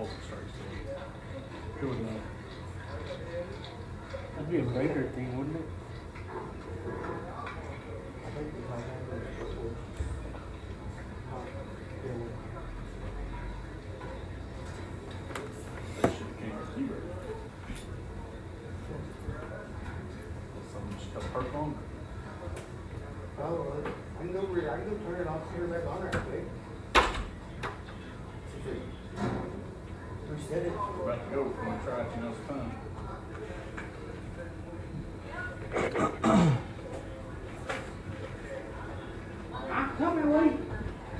Tulsa starts today. Who would know? That'd be a Raider thing, wouldn't it? I think we might have those before. Yeah, They should have came with you. Someone just got parked longer. oh, I can go turn it off, turn it back on right quick. Reset it. We're about to go. If you want to try it, you know it's fun. I'm coming, Lee.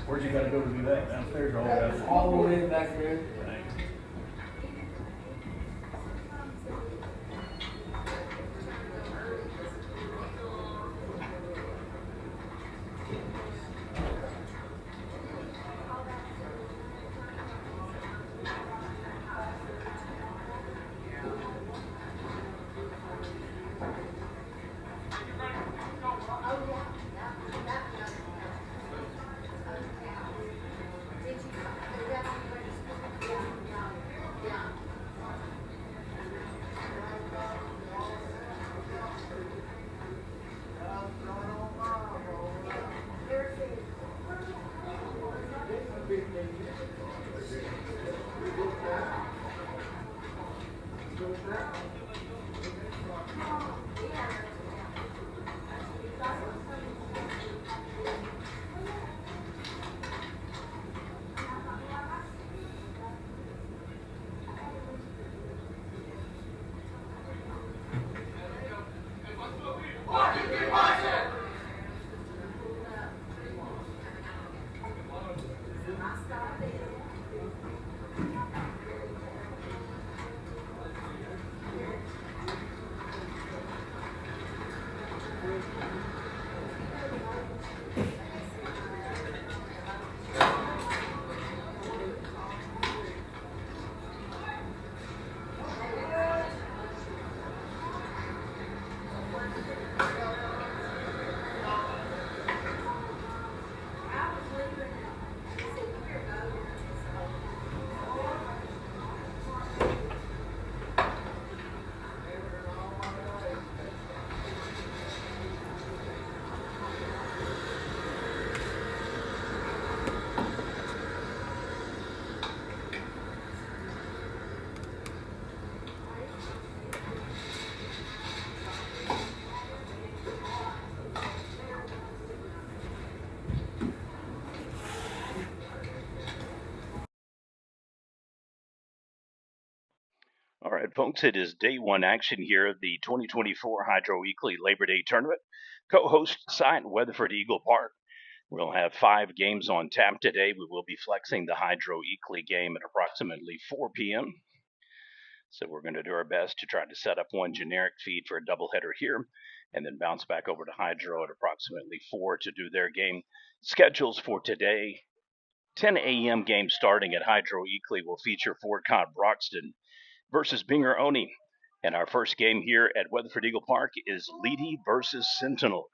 Where'd you gotta go to do that? Downstairs or all the way downstairs? All the way back there. Thanks. All right, folks, it is day one action here of the 2024 Hydro Weekly Labor Day Tournament. Co-host site, Weatherford Eagle Park. We'll have 5 games on tap today. We will be flexing the Hydro Weekly game at approximately 4 p.m. So we're going to do our best to try to set up one generic feed for a doubleheader here, and then bounce back over to Hydro at approximately 4 to do their game. Schedules for today: 10 a.m. game starting at Hydro Weekly will feature Fort Cott Broxton versus Binger Oni. And our first game here at Weatherford Eagle Park is Leedey versus Sentinel.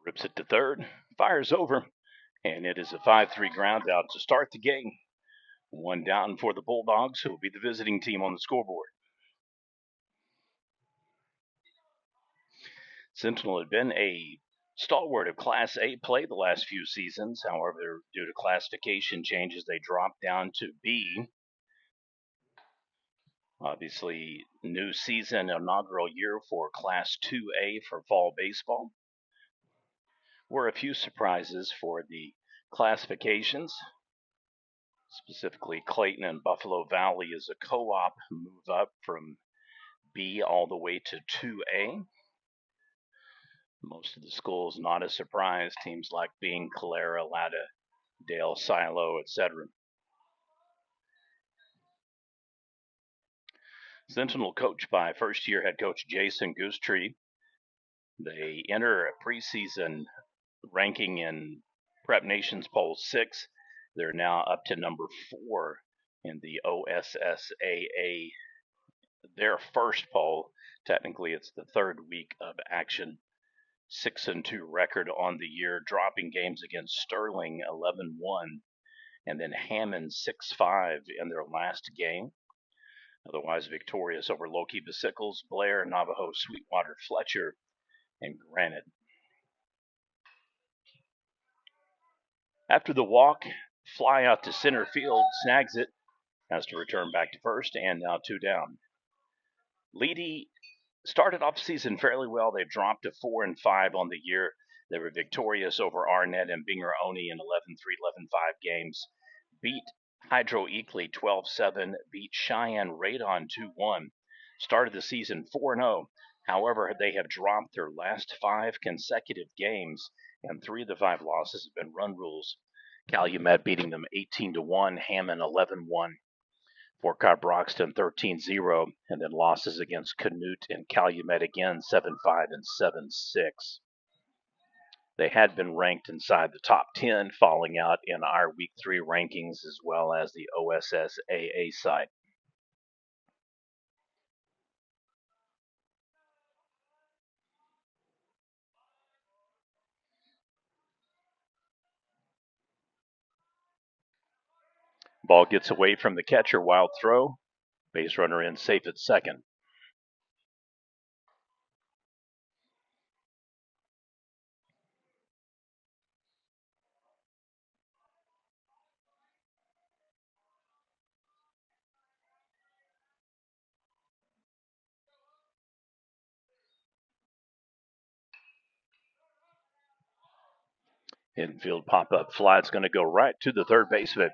Rips it to third, fires over, and it is a 5-3 ground out to start the game. One down for the Bulldogs, who will be the visiting team on the scoreboard. Sentinel had been a stalwart of Class A play the last few seasons. However, due to classification changes, they dropped down to B. Obviously, new season, inaugural year for Class 2A for fall baseball. Were a few surprises for the classifications. Specifically, Clayton and Buffalo Valley is a co-op move up from B all the way to 2A. Most of the schools, not a surprise, teams like Bing, Calera, Latta, Dale, Silo, etc. Sentinel coached by first-year head coach Jason Goosetree. They enter a preseason ranking in Prep Nation's poll 6. They're now up to number 4 in the OSSAA. Their first poll, technically it's the third week of action. 6-2 record on the year, dropping games against Sterling 11-1 and then Hammond 6-5 in their last game. Otherwise victorious over Loki Basickles, Blair, Navajo, Sweetwater, Fletcher, and Granite. After the walk, fly out to center field, snags it, has to return back to first, and now 2 down. Leedey started off season fairly well. They've dropped to 4-5 on the year. They were victorious over Arnett and Binger Oni in 11-3, 11-5 games. Beat Hydro Eakley 12-7, beat Cheyenne Radon 2-1. Started the season 4-0. However, they have dropped their last 5 consecutive games, and 3 of the 5 losses have been run rules. Calumet beating them 18-1, Hammond 11-1. Fort Cobb Broxton 13-0, and then losses against Canute and Calumet again 7-5 and 7-6. They had been ranked inside the top 10, falling out in our Week 3 rankings as well as the OSSAA site. Ball gets away from the catcher, wild throw. Base runner in, safe at second. Infield pop-up fly's going to go right to the third baseman.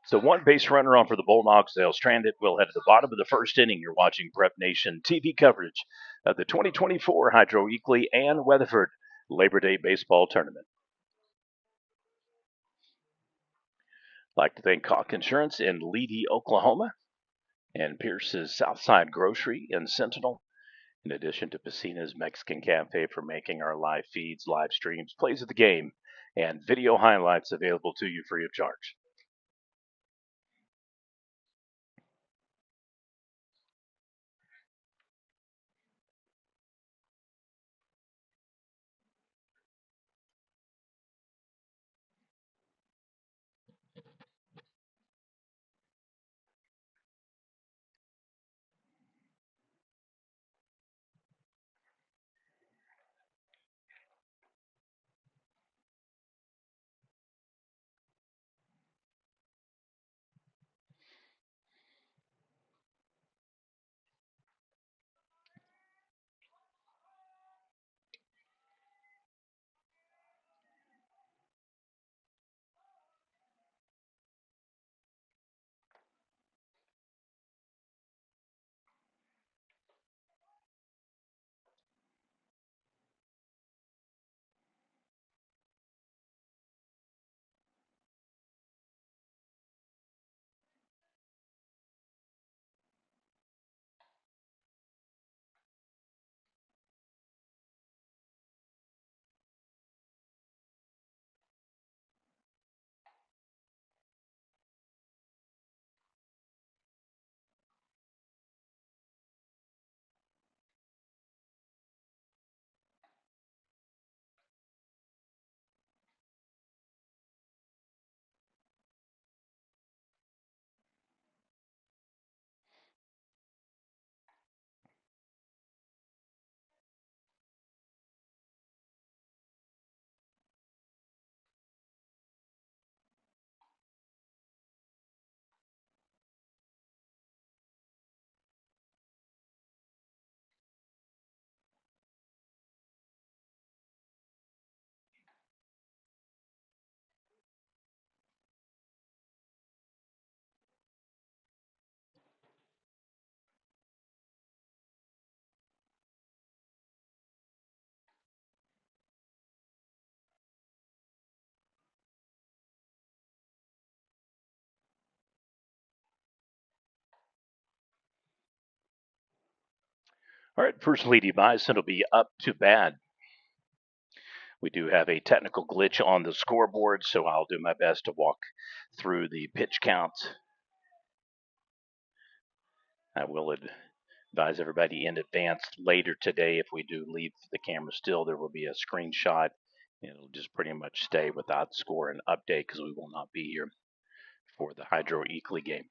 So 1 base runner on for the Bulldogs. They'll strand it. We'll head to the bottom of the first inning. You're watching Prep Nation TV coverage of the 2024 Hydro Eakley and Weatherford Labor Day Baseball Tournament. I'd like to thank Cock Insurance in Leedey, Oklahoma, and Pierce's Southside Grocery in Sentinel, in addition to Piscina's Mexican Cafe for making our live feeds, live streams, plays of the game, and video highlights available to you free of charge. All right, first Leedey Bison will be up to bat. We do have a technical glitch on the scoreboard, so I'll do my best to walk through the pitch counts. I will advise everybody in advance later today, if we do leave the camera still, there will be a screenshot. It'll just pretty much stay without score and update because we will not be here for the Hydro Eakly game.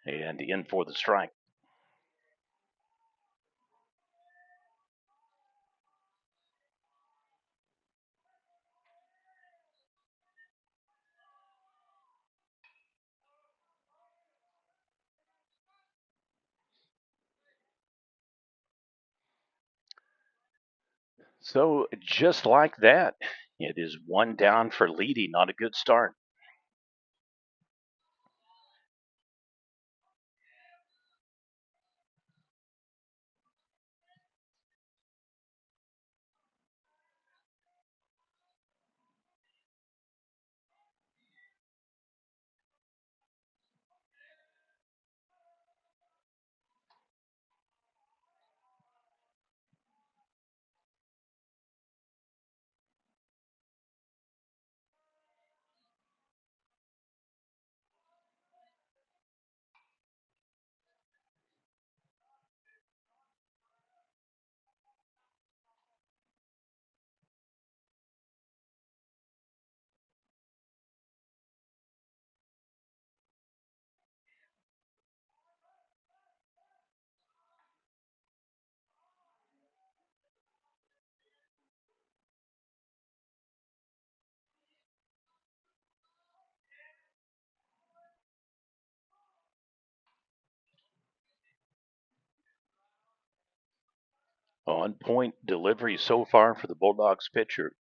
And in for the strike. So just like that, it is one down for Leedey. Not a good start. On point delivery so far for the Bulldogs pitcher.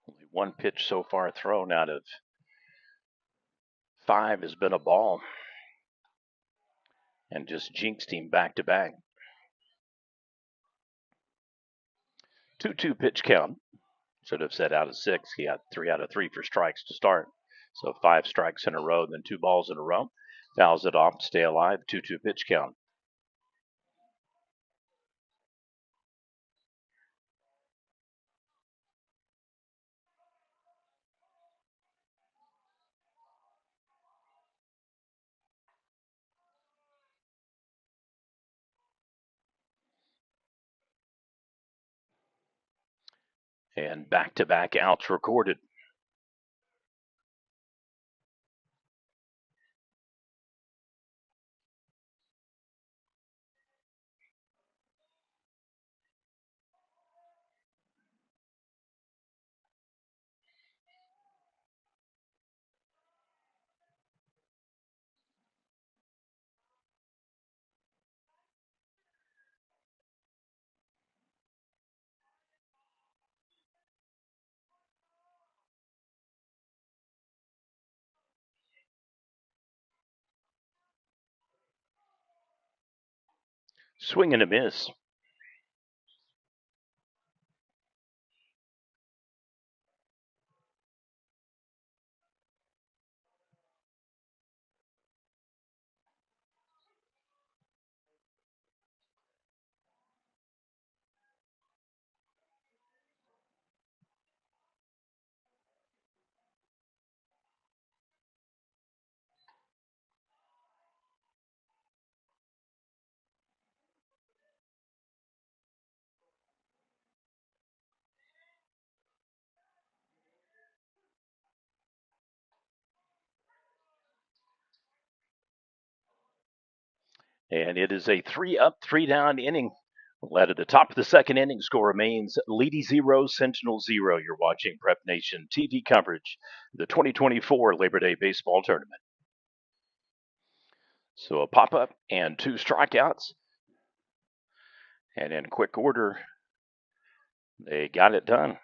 Only one pitch so far thrown out of 5 has been a ball. And just jinxed him back to back. 2-2 pitch count. Should have said out of 6. He had 3 out of 3 for strikes to start. So 5 strikes in a row, then 2 balls in a row. Fouls it off to stay alive. 2-2 pitch count. And back-to-back outs recorded. Swing and a miss. And it is a 3-up, 3-down inning. Led at the top of the second inning, score remains Leedey 0, Sentinel 0. You're watching Prep Nation TV coverage of the 2024 Labor Day Baseball Tournament. So a pop-up and 2 strikeouts. And in quick order, they got it done.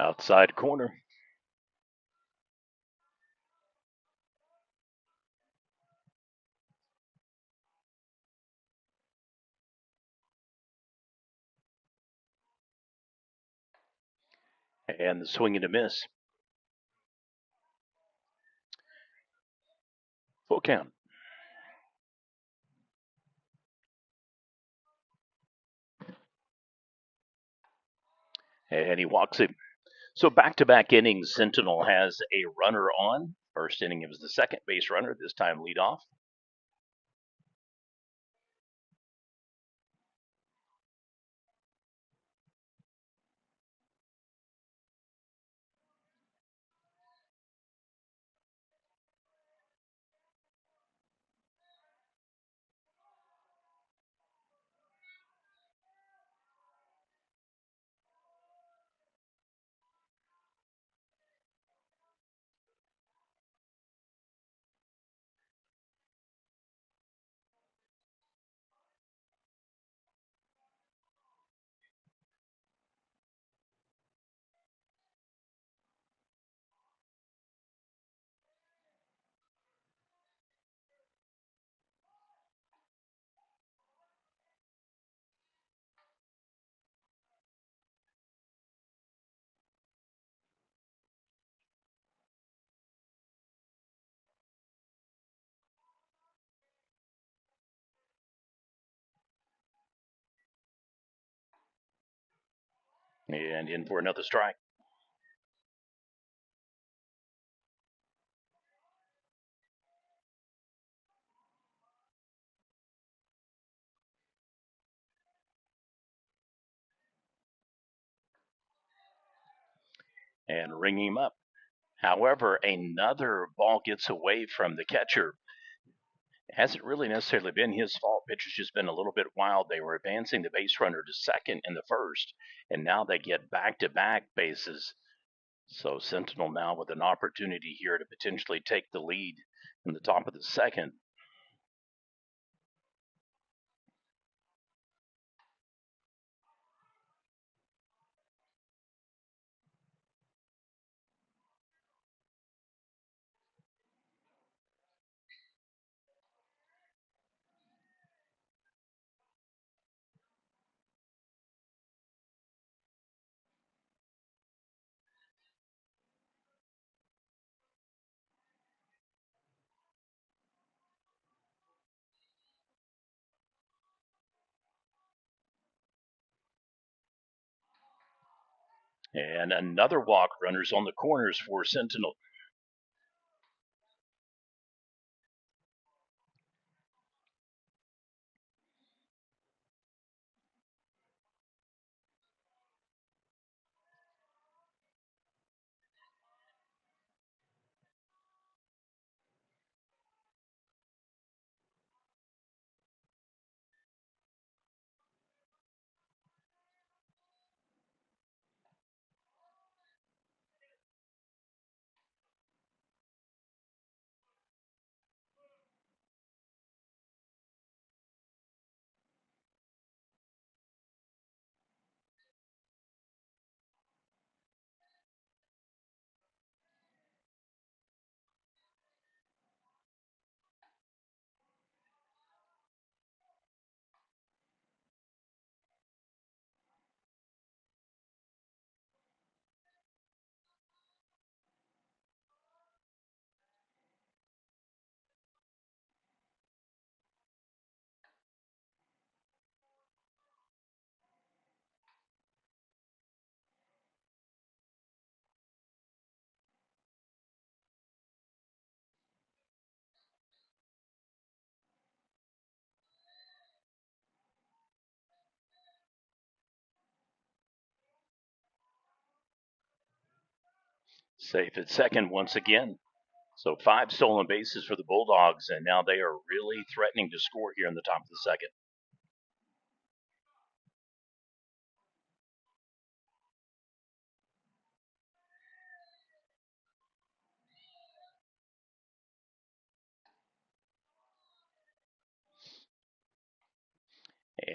Outside corner. And the swing and a miss. Full count. And he walks it. So back-to-back innings, Sentinel has a runner on. First inning, it was the second base runner, this time lead off. And in for another strike. And ring him up. However, another ball gets away from the catcher. It hasn't really necessarily been his fault. Pitcher's just been a little bit wild. They were advancing the base runner to second in the first, and now they get back-to-back bases. So Sentinel now with an opportunity here to potentially take the lead in the top of the second. And another walk, runners on the corners for Sentinel. Safe at second once again. So 5 stolen bases for the Bulldogs, and now they are really threatening to score here in the top of the second.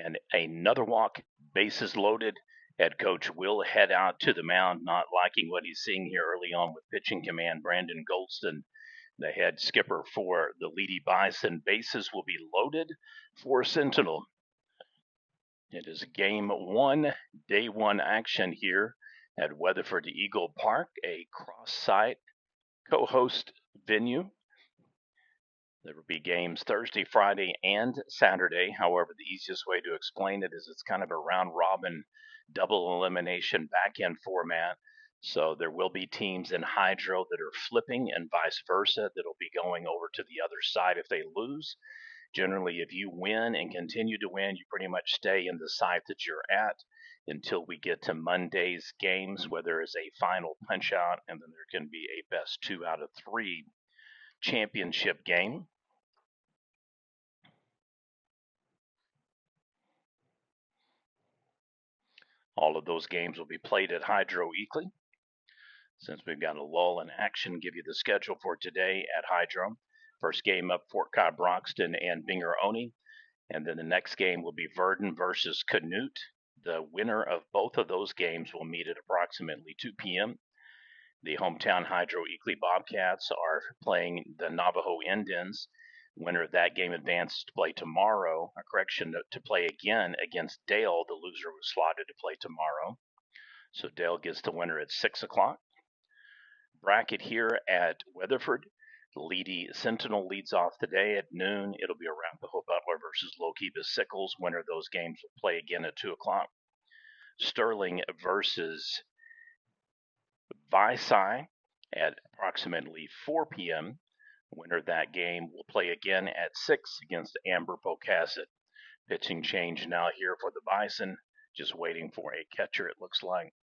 And another walk, bases loaded, Head coach will head out to the mound, not liking what he's seeing here early on with pitching command. Brandon Goldston, the head skipper for the Leedey Bison. Bases will be loaded for Sentinel. It is game one, day one action here at Weatherford Eagle Park, a cross-site co-host venue. There will be games Thursday, Friday, and Saturday. However, the easiest way to explain it is it's kind of a round robin double elimination back end format. So there will be teams in Hydro that are flipping and vice versa that'll be going over to the other side if they lose. Generally, if you win and continue to win, you pretty much stay in the site that you're at until we get to Monday's games, where there is a final punch out and then there can be a best 2 out of 3 championship game. All of those games will be played at Hydro Eakley. Since we've got a lull in action, give you the schedule for today at Hydro. First game up, Fort Cobb Broxton and Binger Oni. And then the next game will be Verdon versus Canute. The winner of both of those games will meet at approximately 2 p.m. The hometown Hydro Eakley Bobcats are playing the Navajo Indians. Winner of that game advances to play tomorrow. A correction to play again against Dale. The loser was slotted to play tomorrow. So Dale gets the winner at 6 o'clock. Bracket here at Weatherford. Leedey Sentinel leads off today at noon. It'll be Arapahoe Butler versus Lokeeba Sickles. Winner of those games will play again at 2 o'clock. Sterling versus Visai at approximately 4 p.m. Winner of that game will play again at 6 against Amber Pocasset. Pitching change now here for the Bison. Just waiting for a catcher, it looks like.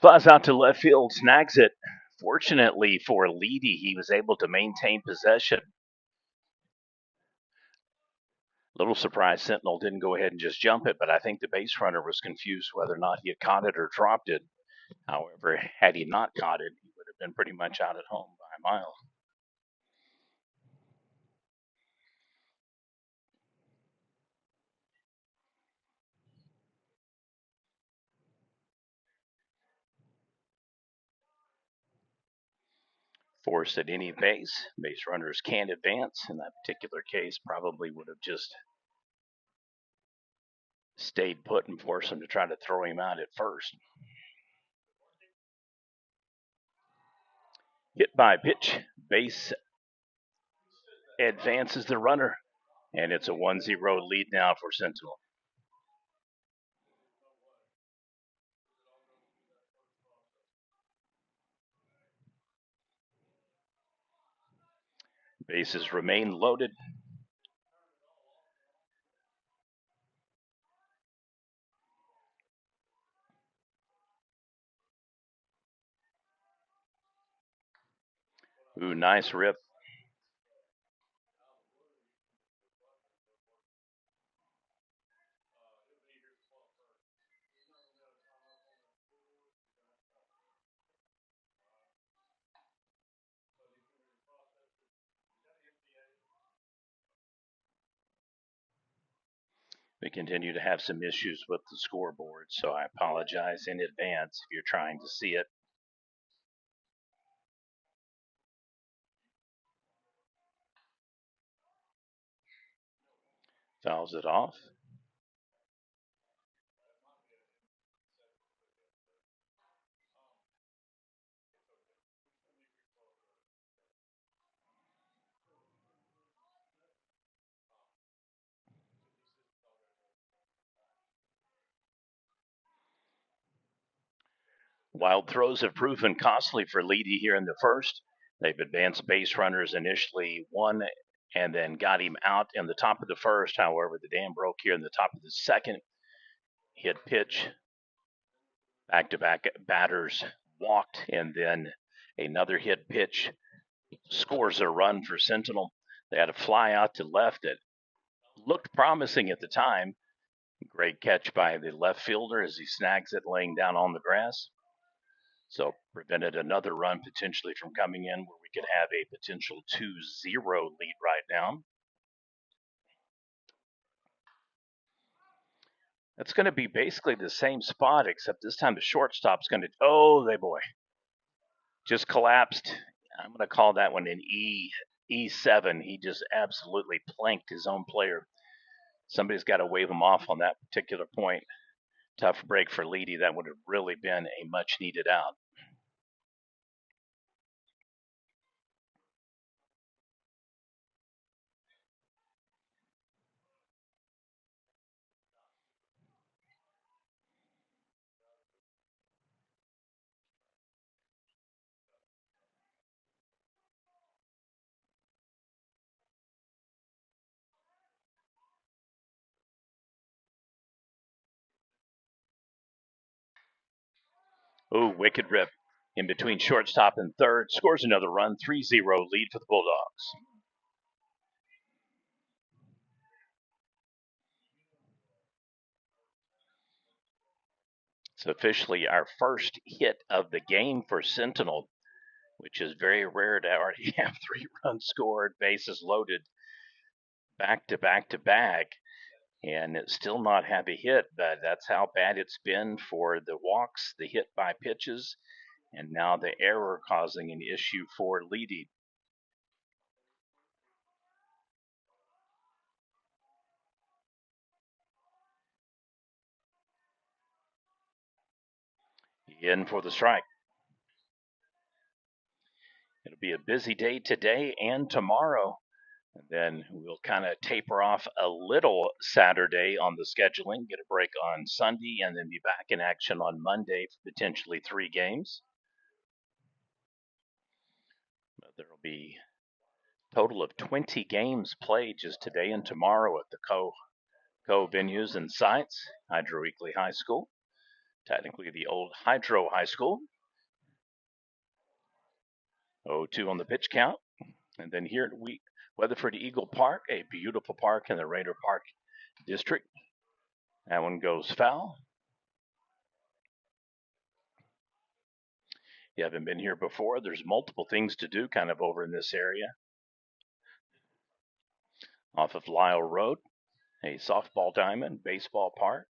Flies out to left field, snags it. Fortunately for Leedey, he was able to maintain possession. Little surprised Sentinel didn't go ahead and just jump it, but I think the base runner was confused whether or not he had caught it or dropped it. However, had he not caught it, he would have been pretty much out at home by a mile. Forced at any base runners can't advance. In that particular case, probably would have just stayed put and forced him to try to throw him out at first. Hit by pitch, base advances the runner, and it's a 1-0 lead now for Sentinel. Bases remain loaded. Ooh, nice rip. We continue to have some issues with the scoreboard, so I apologize in advance if you're trying to see it. Fouls it off. Wild throws have proven costly for Leedey here in the first. They've advanced base runners initially, one, and then got him out in the top of the first. However, the dam broke here in the top of the second. Hit pitch. Back-to-back batters walked, and then another hit pitch scores a run for Sentinel. They had a fly out to left that looked promising at the time. Great catch by the left fielder as he snags it laying down on the grass. So prevented another run potentially from coming in where we could have a potential 2-0 lead right now. That's going to be basically the same spot, except this time the shortstop's going to, just collapsed. I'm going to call that one an E7. He just absolutely planked his own player. Somebody's got to wave him off on that particular point. Tough break for Leedey. That would have really been a much needed out. Oh, wicked rip in between shortstop and third. Scores another run. 3-0 lead for the Bulldogs. It's officially our first hit of the game for Sentinel, which is very rare to already have 3 runs scored, bases loaded, back to back to back, and still not have a hit. But that's how bad it's been for the walks, the hit by pitches, and now the error causing an issue for Leedey. In for the strike. It'll be a busy day today and tomorrow. And then we'll kind of taper off a little Saturday on the scheduling, get a break on Sunday, and then be back in action on Monday for potentially 3 games. There will be a total of 20 games played just today and tomorrow at the co venues and sites. Hydro Weekly High School, technically the old Hydro High School. 0-2 on the pitch count. And then here at Weatherford Eagle Park, a beautiful park in the Raider Park district. That one goes foul. You haven't been here before, there's multiple things to do kind of over in this area. Off of Lyle Road, a softball diamond, baseball park,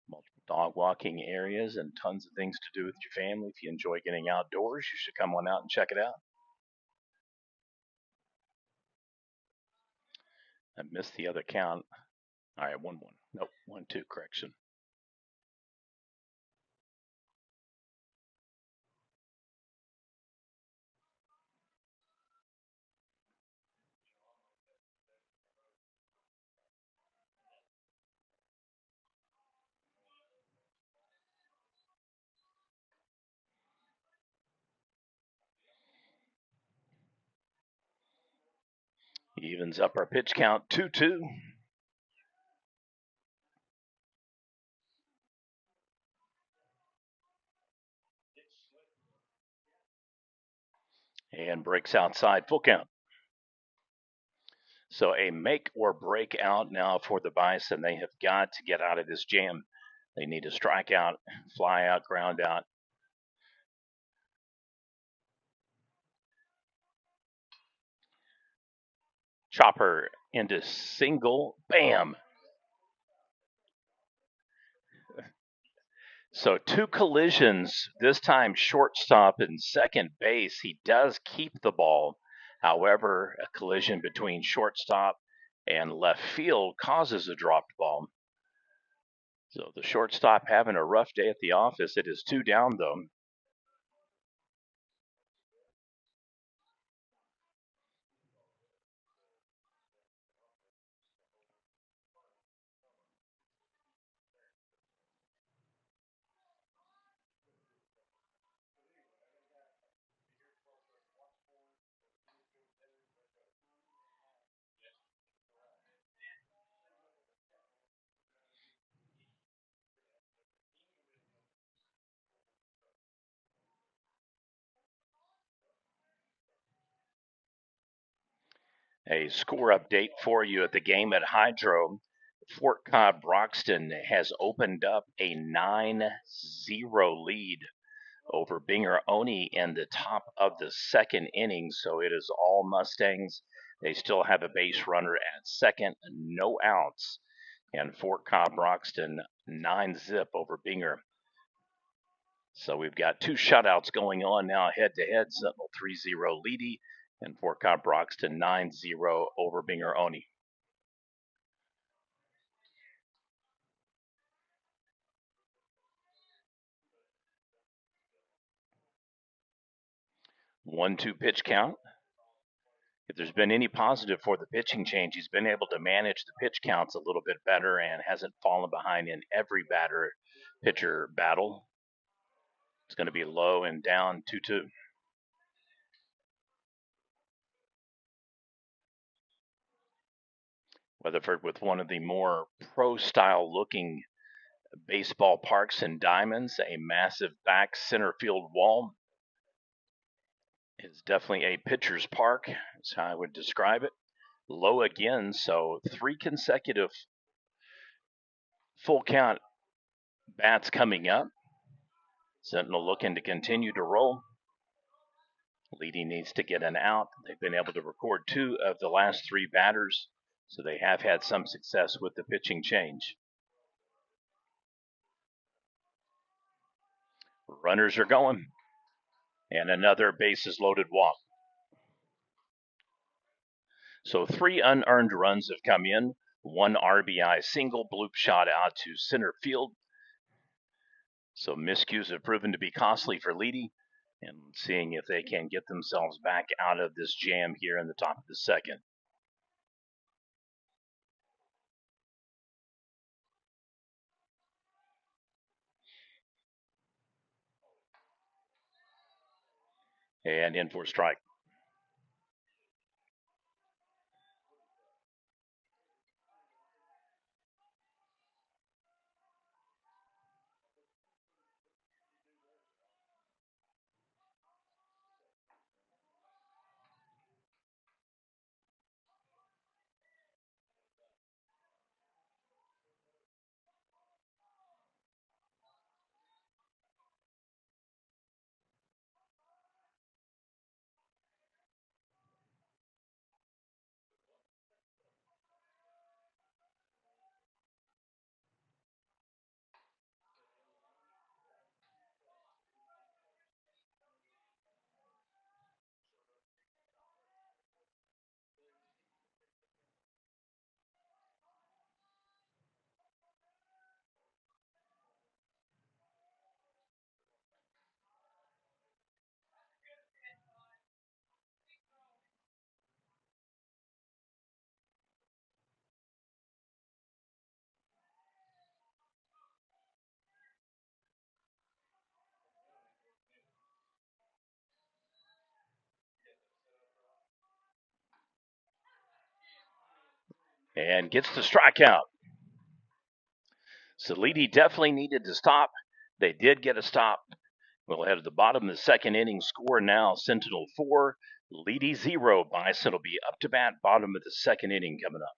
multiple dog walking areas, and tons of things to do with your family. If you enjoy getting outdoors, you should come on out and check it out. I missed the other count. All right, 1-1. Nope, 1-2, correction. Evens up our pitch count 2-2. And breaks outside, full count. So a make or break out now for the Bison. They have got to get out of this jam. They need to strike out, fly out, ground out. Chopper into single, bam. So 2 collisions, this time shortstop and second base. He does keep the ball. However, a collision between shortstop and left field causes a dropped ball. So the shortstop having a rough day at the office. It is 2 down, though. A score update for you at the game at Hydro. Fort Cobb Broxton has opened up a 9-0 lead over Binger Oni in the top of the second inning. So it is all Mustangs. They still have a base runner at second, no outs. And Fort Cobb Broxton 9-0 over Binger. So we've got 2 shutouts going on now head to head. Sentinel 3-0 Leedey and Fort Cobb Broxton 9-0 over Binger Oni. One-two pitch count. If there's been any positive for the pitching change, he's been able to manage the pitch counts a little bit better and hasn't fallen behind in every batter pitcher battle. It's going to be low and down 2-2. Weatherford with one of the more pro-style looking baseball parks and diamonds, a massive back center field wall. It's definitely a pitcher's park, that's how I would describe it. Low again, so 3 consecutive full count bats coming up. Sentinel looking to continue to roll. Leedey needs to get an out. They've been able to record 2 of the last 3 batters, so they have had some success with the pitching change. Runners are going, and another bases loaded walk. So 3 unearned runs have come in, 1 RBI single, bloop shot out to center field. So miscues have proven to be costly for Leedey, and seeing if they can get themselves back out of this jam here in the top of the second. And in for strike. And gets the strikeout. So Leedey definitely needed to stop. They did get a stop. We'll head to the bottom of the second inning. Score now: Sentinel 4, Leedey 0. Bison will be up to bat. Bottom of the second inning coming up.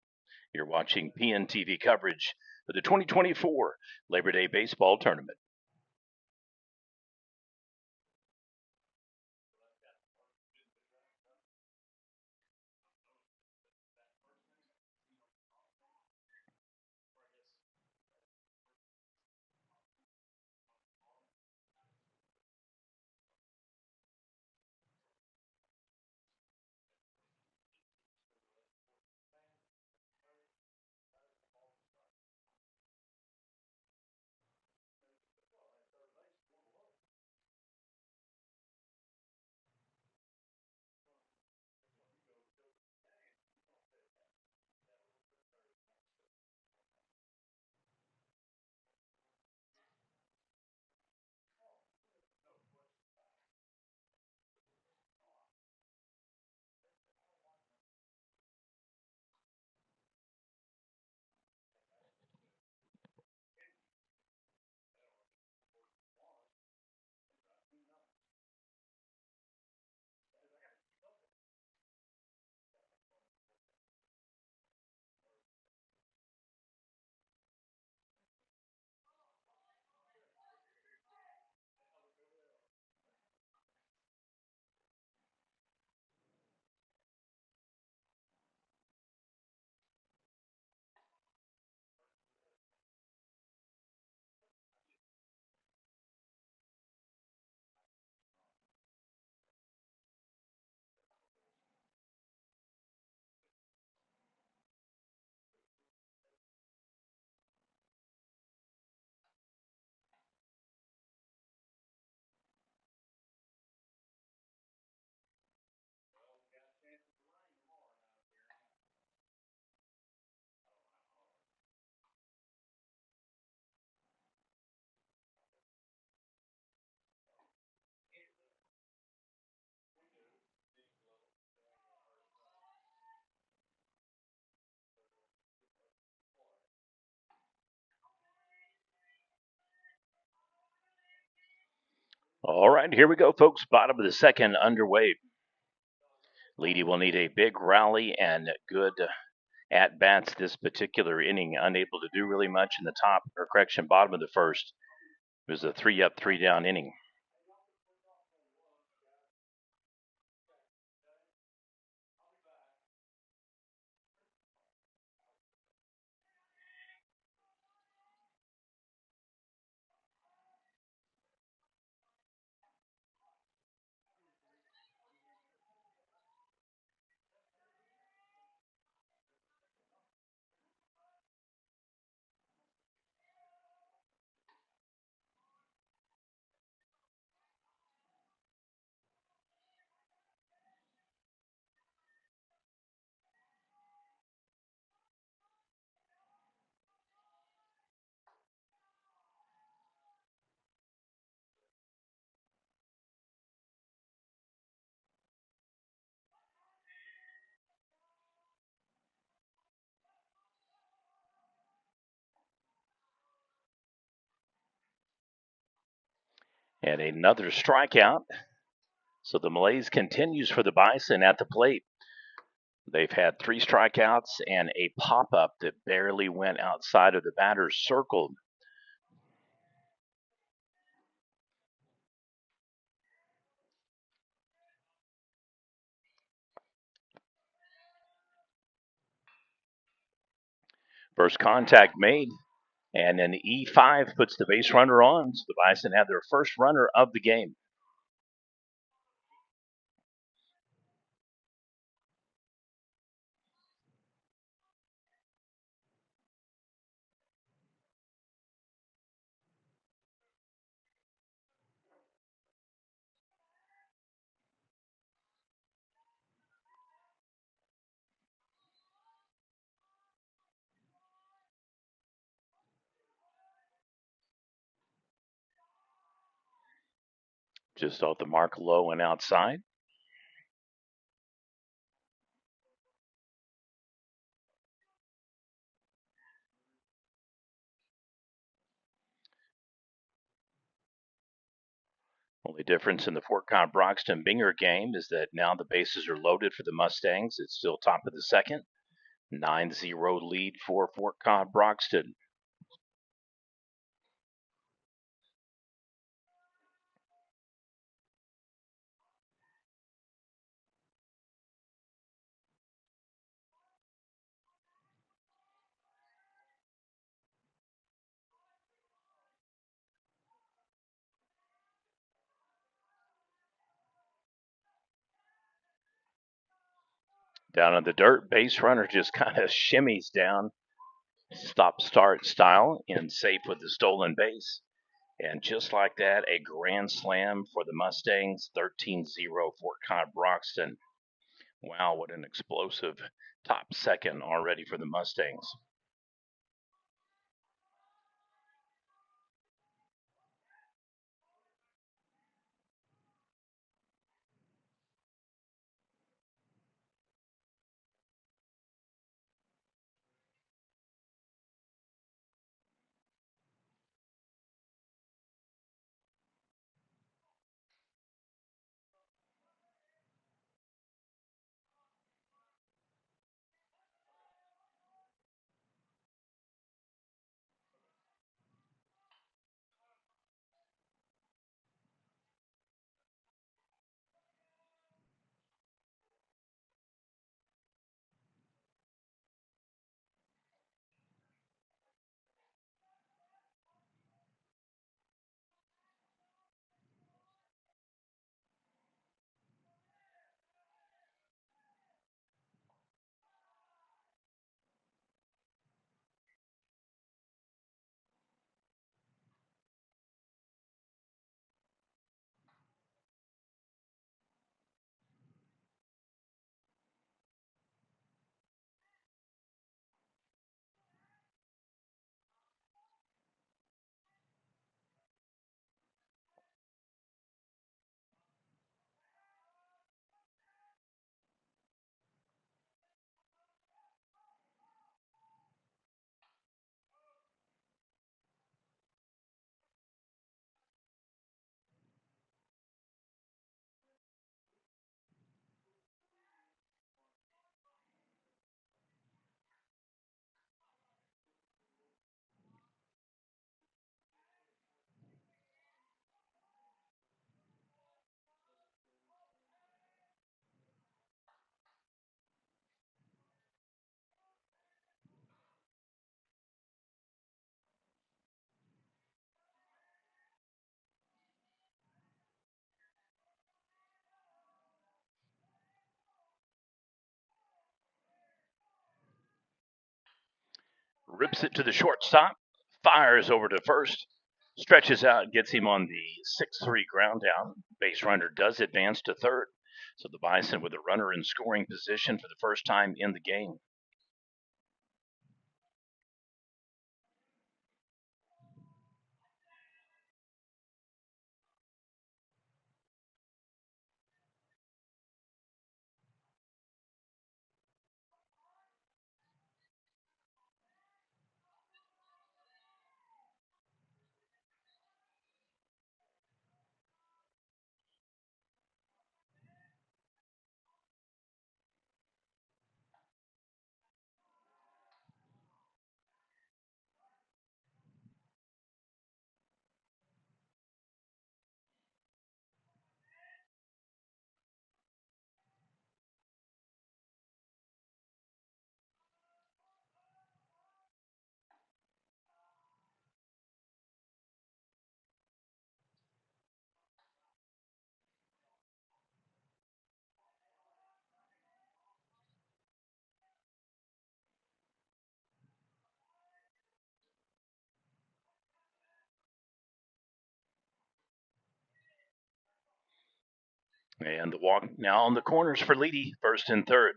You're watching PNTV coverage for the 2024 Labor Day Baseball Tournament. All right, here we go, folks. Bottom of the second underway. Leedey will need a big rally and good at bats this particular inning. Unable to do really much in the bottom of the first. It was a 3-up, 3-down inning. And another strikeout. So the malaise continues for the Bison at the plate. They've had 3 strikeouts and a pop-up that barely went outside of the batter's circle. First contact made, and an E5 puts the base runner on. So the Bison have their first runner of the game. Just off the mark, low and outside. Only difference in the Fort Collins Broxton Binger game is that now the bases are loaded for the Mustangs. It's still top of the second. 9-0 lead for Fort Collins Broxton. Down on the dirt, base runner just kind of shimmies down, stop start style, and safe with the stolen base. And just like that, a grand slam for the Mustangs, 13-0 Fort Collins Broxton. Wow, what an explosive top second already for the Mustangs. Rips it to the shortstop, fires over to first, stretches out, gets him on the 6-3 ground out. Base runner does advance to third. So the Bison with a runner in scoring position for the first time in the game. And the walk now on the corners for Leedey, first and third.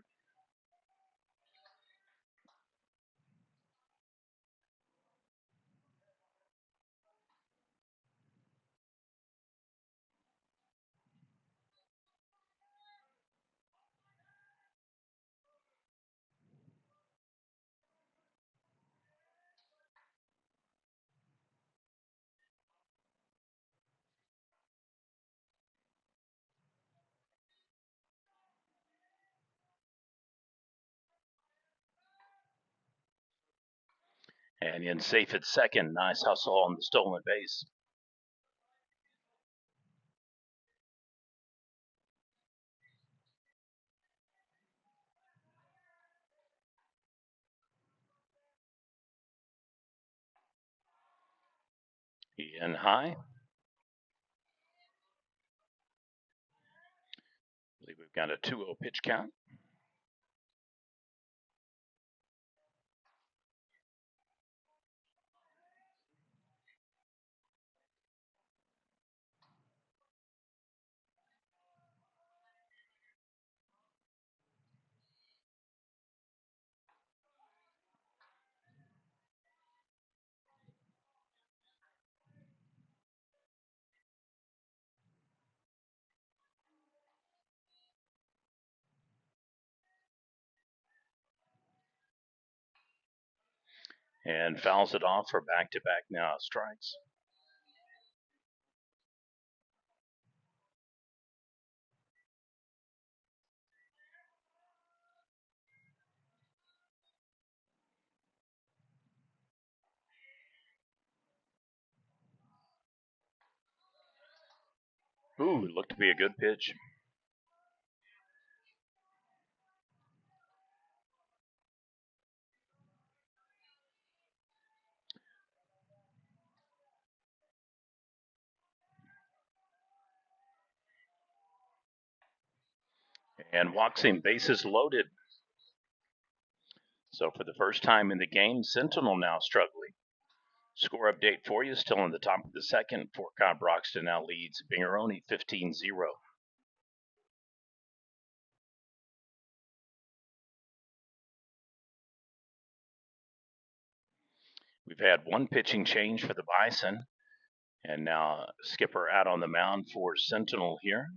And in safe at second. Nice hustle on the stolen base. In high. I believe we've got a 2-0 pitch count. And fouls it off for back-to-back now strikes. Ooh, it looked to be a good pitch. And walks him, bases loaded. So for the first time in the game, Sentinel now struggling. Score update for you, still in the top of the second. Fort Cobb Broxton now leads Bingeroni 15-0. We've had one pitching change for the Bison, and now skipper out on the mound for Sentinel here.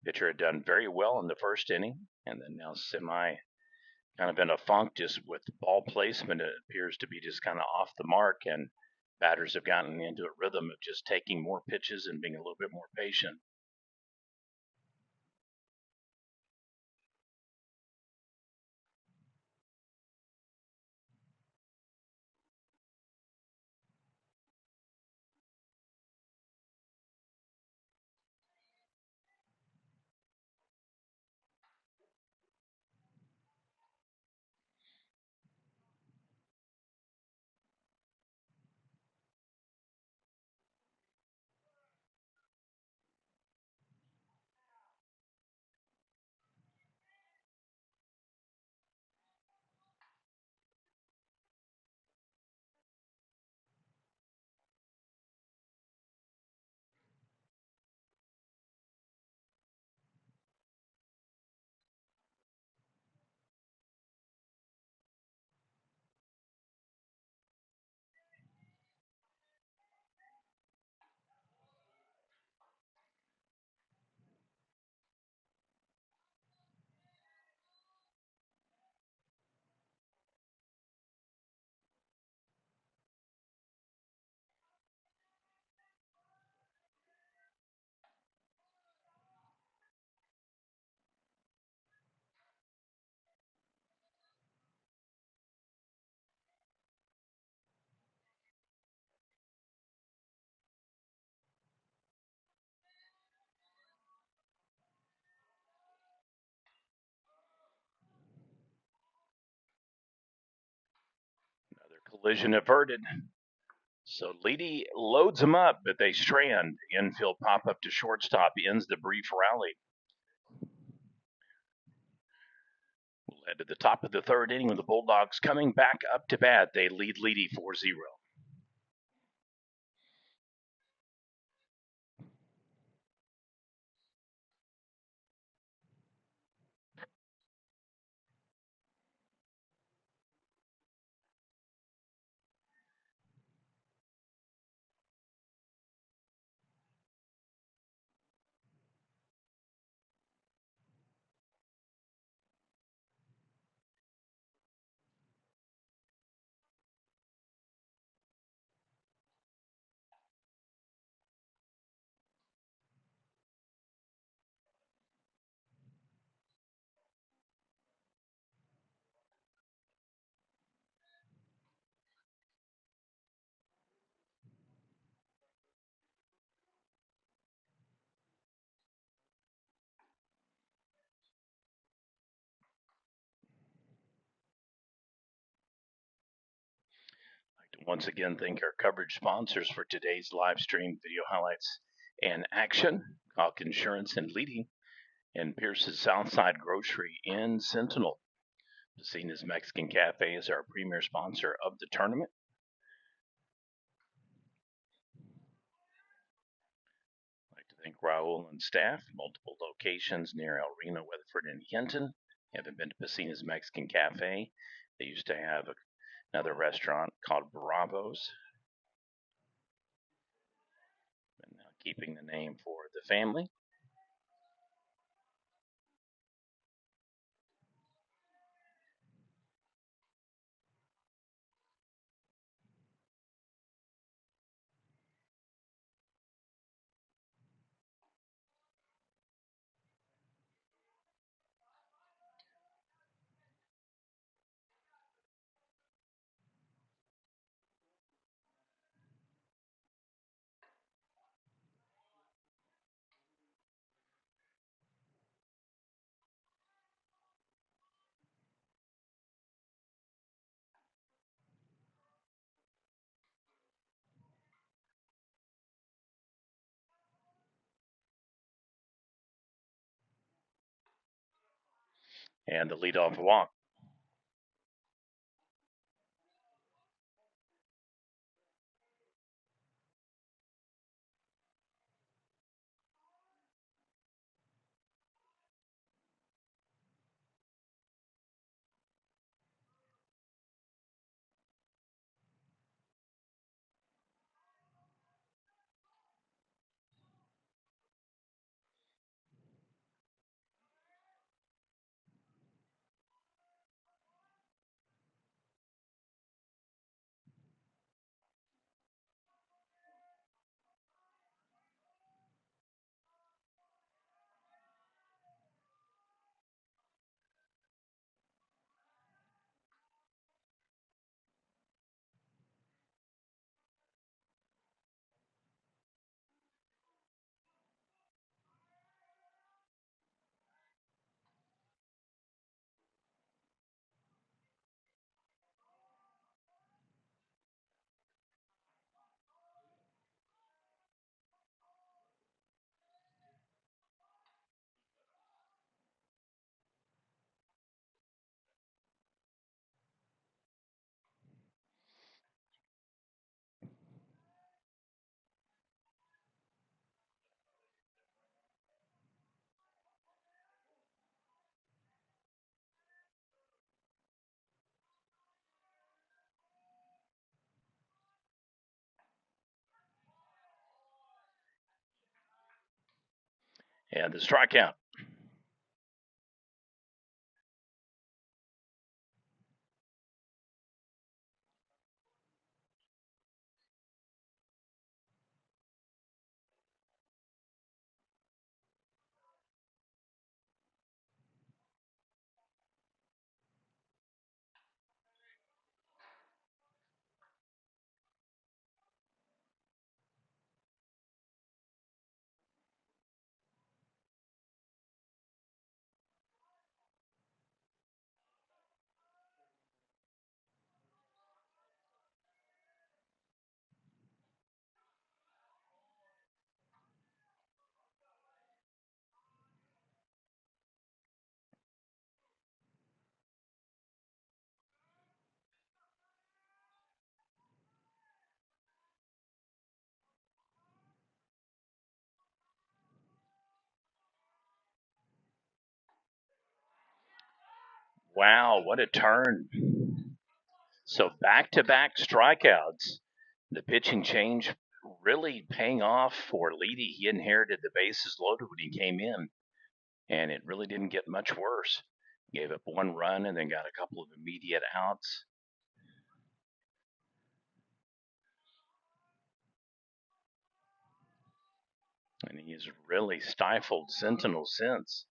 Pitcher had done very well in the first inning, and then now semi kind of in a funk just with ball placement. It appears to be just kind of off the mark, and batters have gotten into a rhythm of just taking more pitches and being a little bit more patient. Collision averted. So Leedey loads them up, but they strand. Infield pop up to shortstop ends the brief rally. We'll head to the top of the third inning with the Bulldogs coming back up to bat. They lead Leedey 4-0. Once again, thank our coverage sponsors for today's live stream video highlights and action. Hawk Insurance and Leedey, and Pierce's Southside Grocery in Sentinel. Pasina's Mexican Cafe is our premier sponsor of the tournament. I'd like to thank Raul and staff, multiple locations near El Reno, Weatherford, and Hinton. Haven't been to Pasina's Mexican Cafe. They used to have another restaurant called Bravo's, and now keeping the name for the family. And the leadoff walk. And the strikeout. Wow, what a turn. So back-to-back strikeouts. The pitching change really paying off for Leedey. He inherited the bases loaded when he came in, and it really didn't get much worse. Gave up one run and then got a couple of immediate outs. And he's really stifled Sentinel since.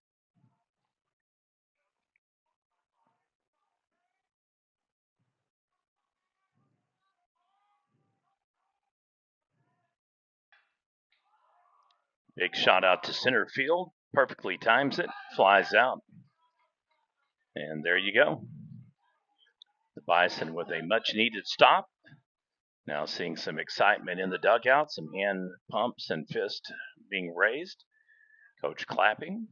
Big shot out to center field. Perfectly times it. Flies out. And there you go. The Bison with a much needed stop. Now seeing some excitement in the dugout, some hand pumps and fist being raised. Coach clapping.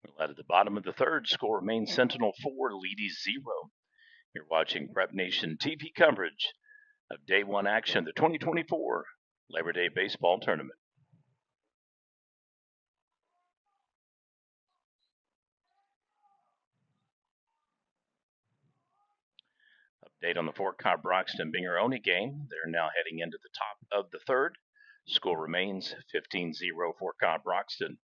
Well, at the bottom of the third, score remains Sentinel 4, Leedey 0. You're watching Prep Nation TV coverage of Day 1 action, the 2024 Labor Day Baseball Tournament. Update on the Fort Cobb Broxton Binger-Oni game. They're now heading into the top of the third. Score remains 15-0 Fort Cobb Broxton.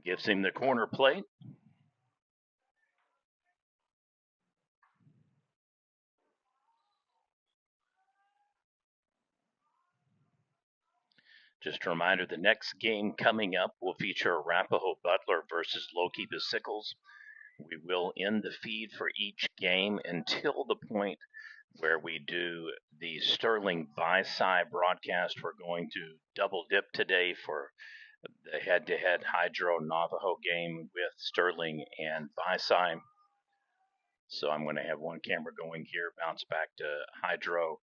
Gives him the corner plate. Just a reminder, the next game coming up will feature Arapahoe Butler versus Loki the Sickles. We will end the feed for each game until the point where we do the Sterling Visai broadcast. We're going to double dip today for the head-to-head Hydro Navajo game with Sterling and Visai. So I'm going to have one camera going here, bounce back to Hydro,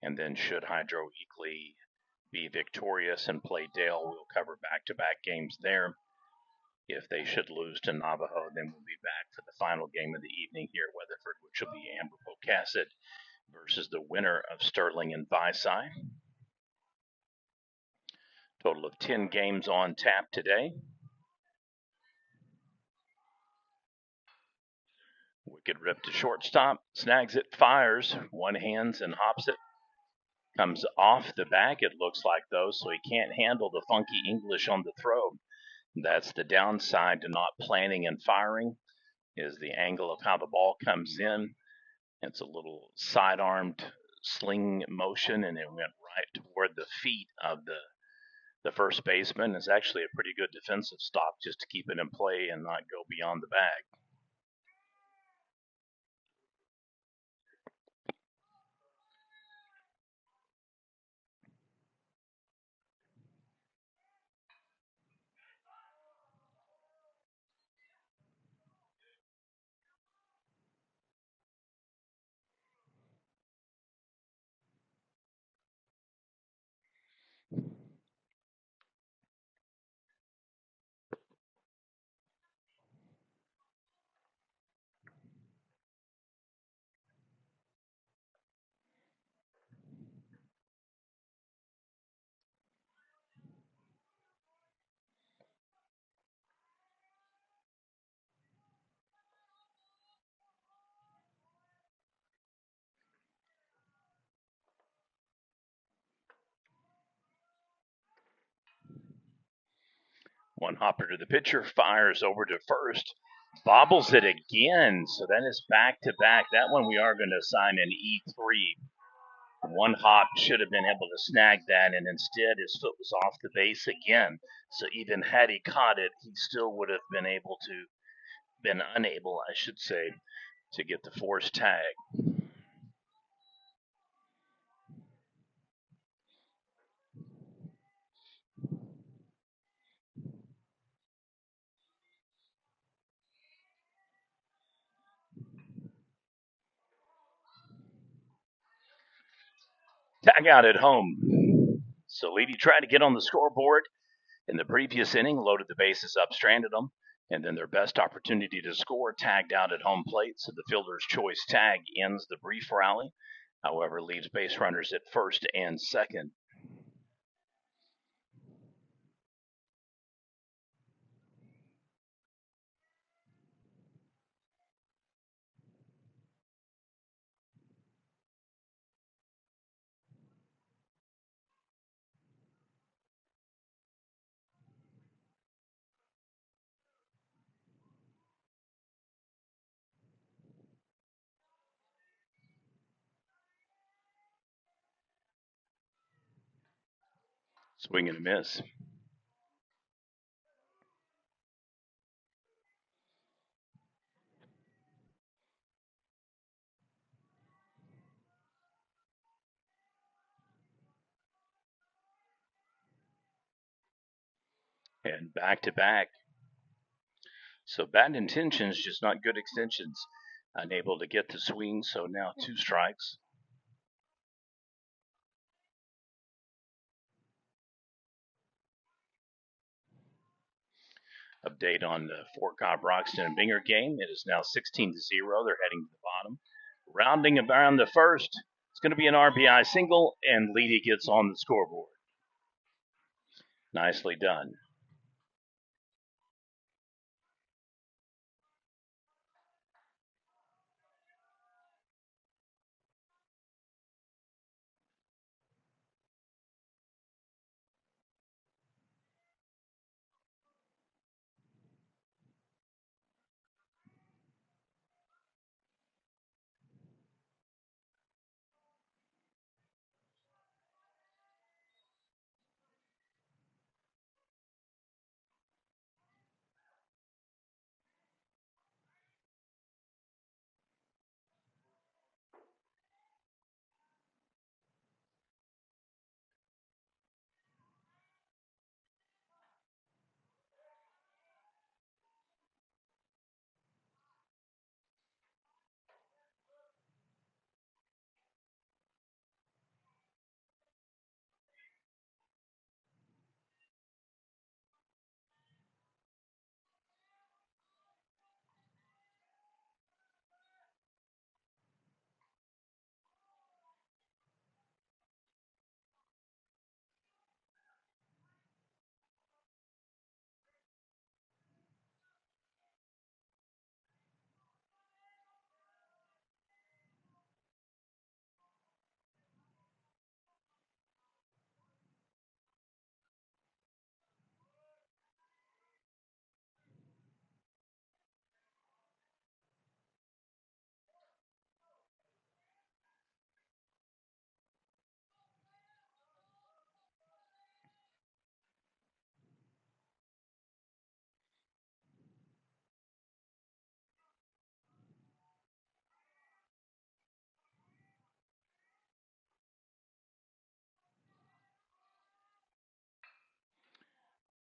and then should Hydro Weekly be victorious and play Dale, we'll cover back-to-back games there. If they should lose to Navajo, then we'll be back for the final game of the evening here at Weatherford, which will be Amber Pocasset versus the winner of Sterling and Visai. Total of 10 games on tap today. Wicked rip to shortstop, snags it, fires, one hands and hops it. Comes off the back, it looks like, though, so he can't handle the funky English on the throw. That's the downside to not planning and firing, is the angle of how the ball comes in. It's a little side-armed sling motion, and it went right toward the feet of the first baseman. It's actually a pretty good defensive stop just to keep it in play and not go beyond the bag. One hopper to the pitcher, fires over to first, bobbles it again. So that is back to back. That one we are going to assign an E3. One hop should have been able to snag that, and instead his foot was off the base again. So even had he caught it, he still would have been unable, I should say, to get the forced tag. Tag out at home. So Leedey tried to get on the scoreboard in the previous inning, loaded the bases up, stranded them, and then their best opportunity to score, tagged out at home plate. So the fielder's choice tag ends the brief rally. However, leaves base runners at first and second. Swing and a miss. And back to back. So bad intentions, just not good extensions. Unable to get the swing, so now 2 strikes. Update on the Fort Cobb, Broxton, and Binger game. It is now 16-0. They're heading to the bottom. Rounding around the first, it's going to be an RBI single, and Leedey gets on the scoreboard. Nicely done.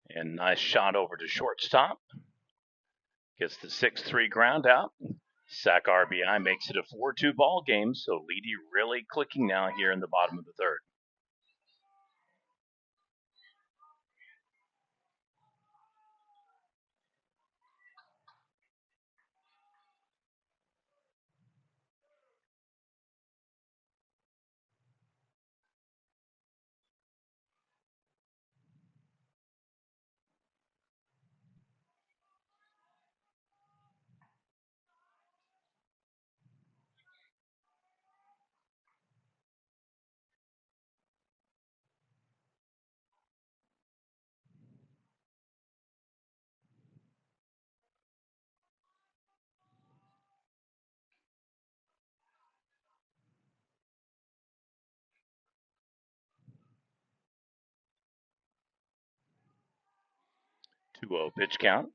And nice shot over to shortstop. Gets the 6-3 ground out. Sac RBI makes it a 4-2 ball game. So Leedey really clicking now here in the bottom of the third. 2-0 pitch count.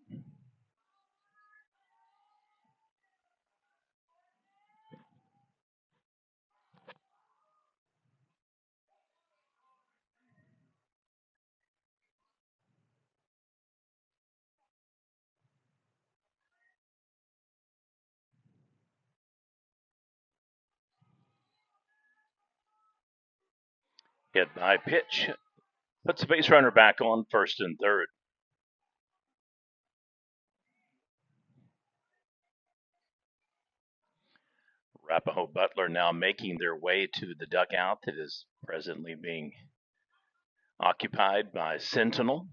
Hit by pitch. Puts the base runner back on first and third. Arapahoe Butler now making their way to the dugout that is presently being occupied by Sentinel.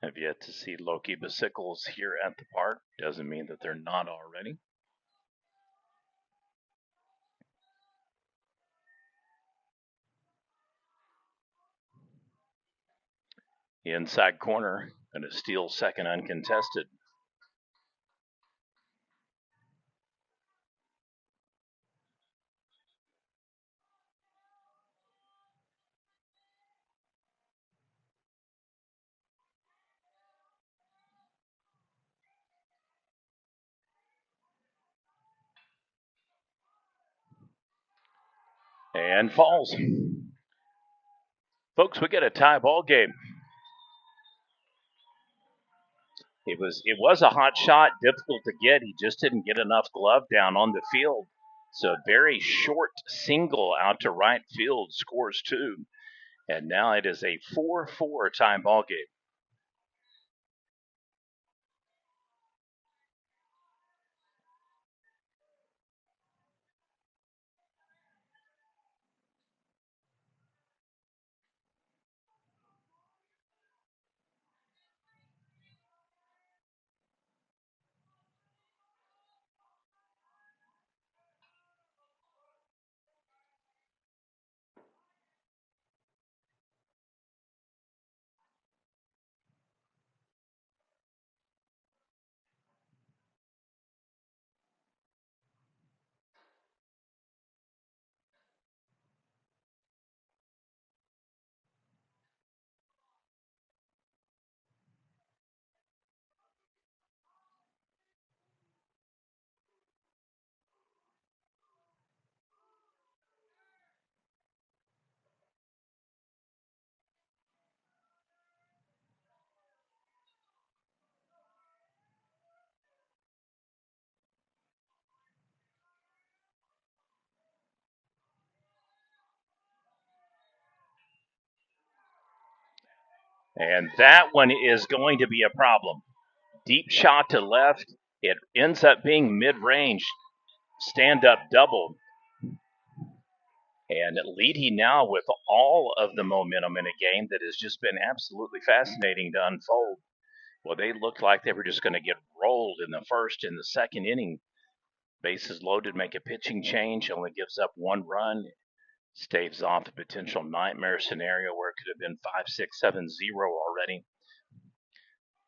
Have yet to see Loki Bicycles here at the park. Doesn't mean that they're not already. The inside corner going to steal second uncontested. And falls. Folks, we get a tie ball game. It was a hot shot, difficult to get. He just didn't get enough glove down on the field. So very short single out to right field, scores 2. And now it is a 4-4 tie ball game. And that one is going to be a problem. Deep shot to left. It ends up being mid-range. Stand-up double. And Leedey now with all of the momentum in a game that has just been absolutely fascinating to unfold. Well, they looked like they were just going to get rolled in the first and the second inning. Bases loaded, make a pitching change, only gives up 1 run. Staves off a potential nightmare scenario where it could have been 5-6-7-0 already.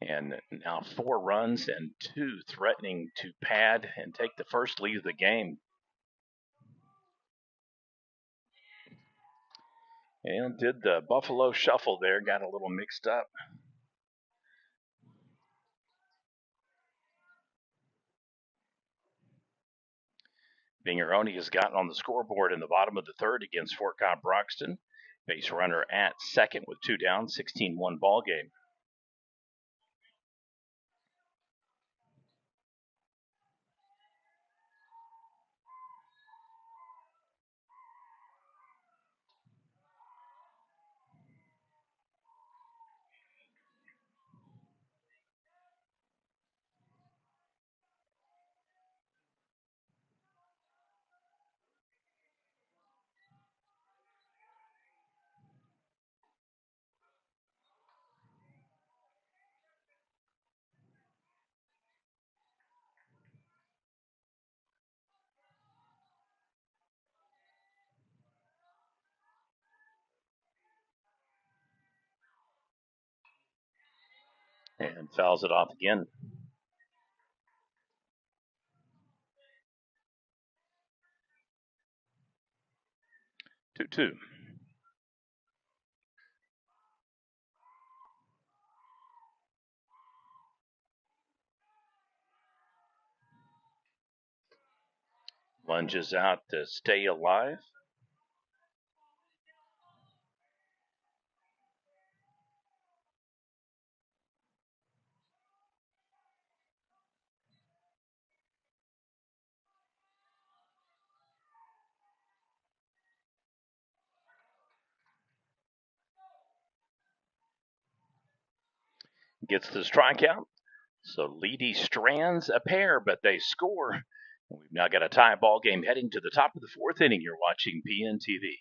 And now 4 runs and 2 threatening to pad and take the first lead of the game. And did the Buffalo shuffle there, got a little mixed up. Vingaroni has gotten on the scoreboard in the bottom of the third against Fort Cobb Broxton. Base runner at second with 2 down, 16-1 ball game. And fouls it off again. 2-2. Lunges out to stay alive. Gets the strikeout. So Leedey strands a pair, but they score. We've now got a tie ball game heading to the top of the fourth inning. You're watching PNTV.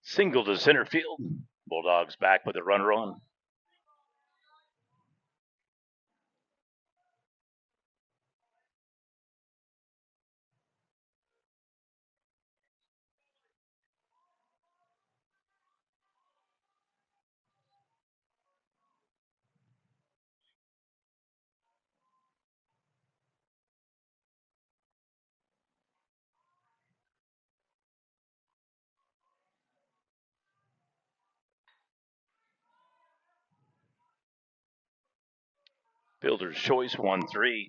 Single to center field. Bulldogs back with a runner on. Fielder's choice 1-3.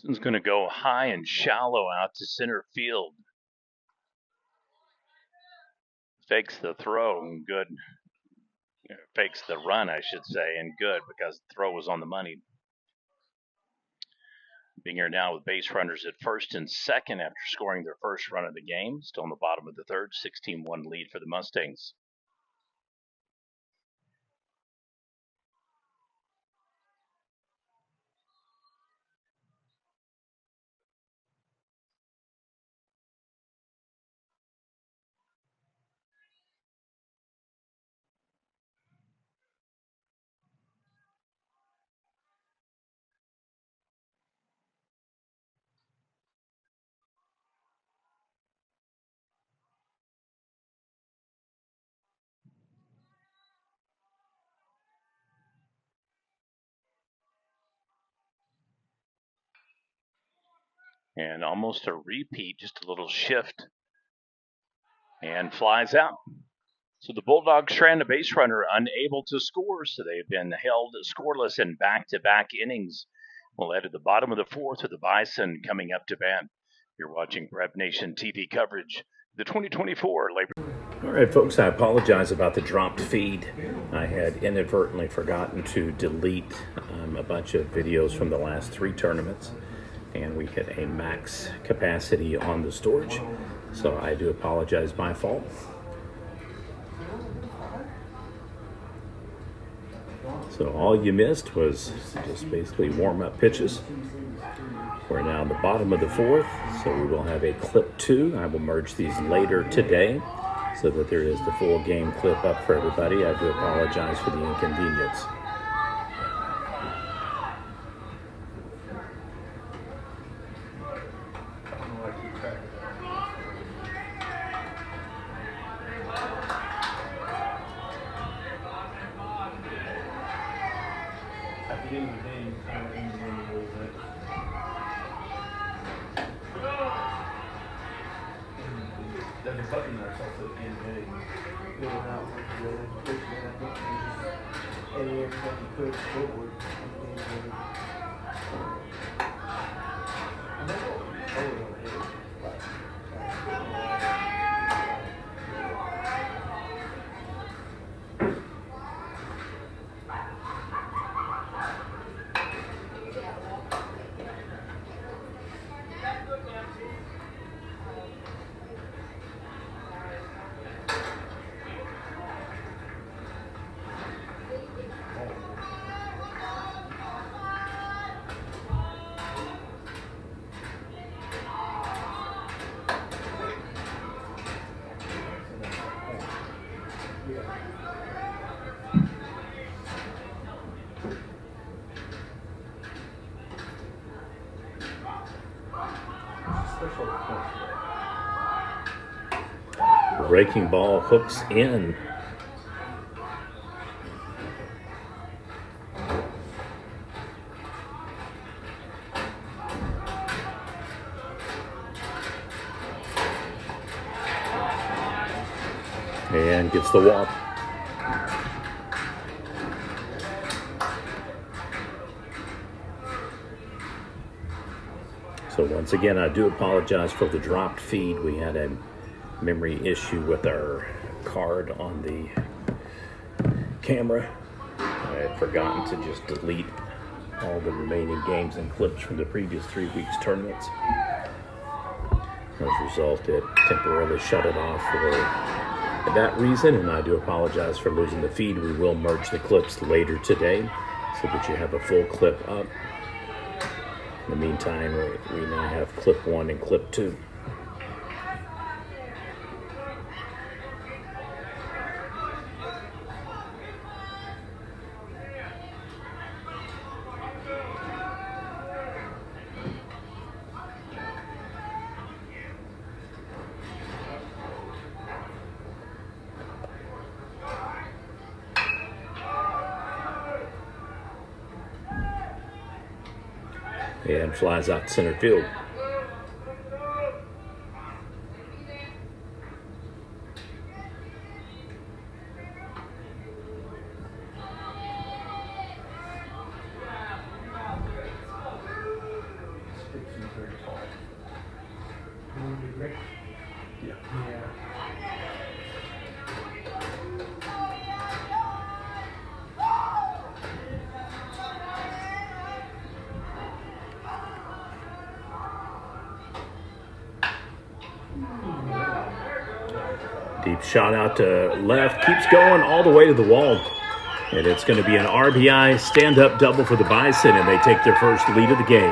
This one's going to go high and shallow out to center field. Fakes the throw and good. Fakes the run, I should say, and good because the throw was on the money. Binger now with base runners at first and second after scoring their first run of the game. Still in the bottom of the third, 16-1 lead for the Mustangs. And almost a repeat, just a little shift. And flies out. So the Bulldogs strand a base runner, unable to score, so they've been held scoreless in back-to-back innings. We'll head to the bottom of the fourth with the Bison coming up to bat. You're watching Prep Nation TV coverage, the 2024 Labor. All right, folks, I apologize about the dropped feed. I had inadvertently forgotten to delete a bunch of videos from the last 3 tournaments, and we hit a max capacity on the storage, so I do apologize, my fault. So all you missed was just basically warm-up pitches. We're now in the bottom of the fourth, so we will have a clip 2. I will merge these later today so that there is the full game clip up for everybody. I do apologize for the inconvenience. At the end of the game, kind of in the game a little bit. There's a button there, so it's at the end of the game. Going out with the pitch, man, I think any aircraft you put forward. Breaking ball hooks in. And gets the walk. So once again, I do apologize for the dropped feed. We had a memory issue with our card on the camera. I had forgotten to just delete all the remaining games and clips from the previous 3 weeks tournaments. As a result, it temporarily shut it off for that reason, and I do apologize for losing the feed. We will merge the clips later today so that you have a full clip up. In the meantime, we now have clip 1 and clip 2. And flies out to center field. Deep shot out to left, keeps going all the way to the wall. And it's going to be an RBI stand-up double for the Bison, and they take their first lead of the game.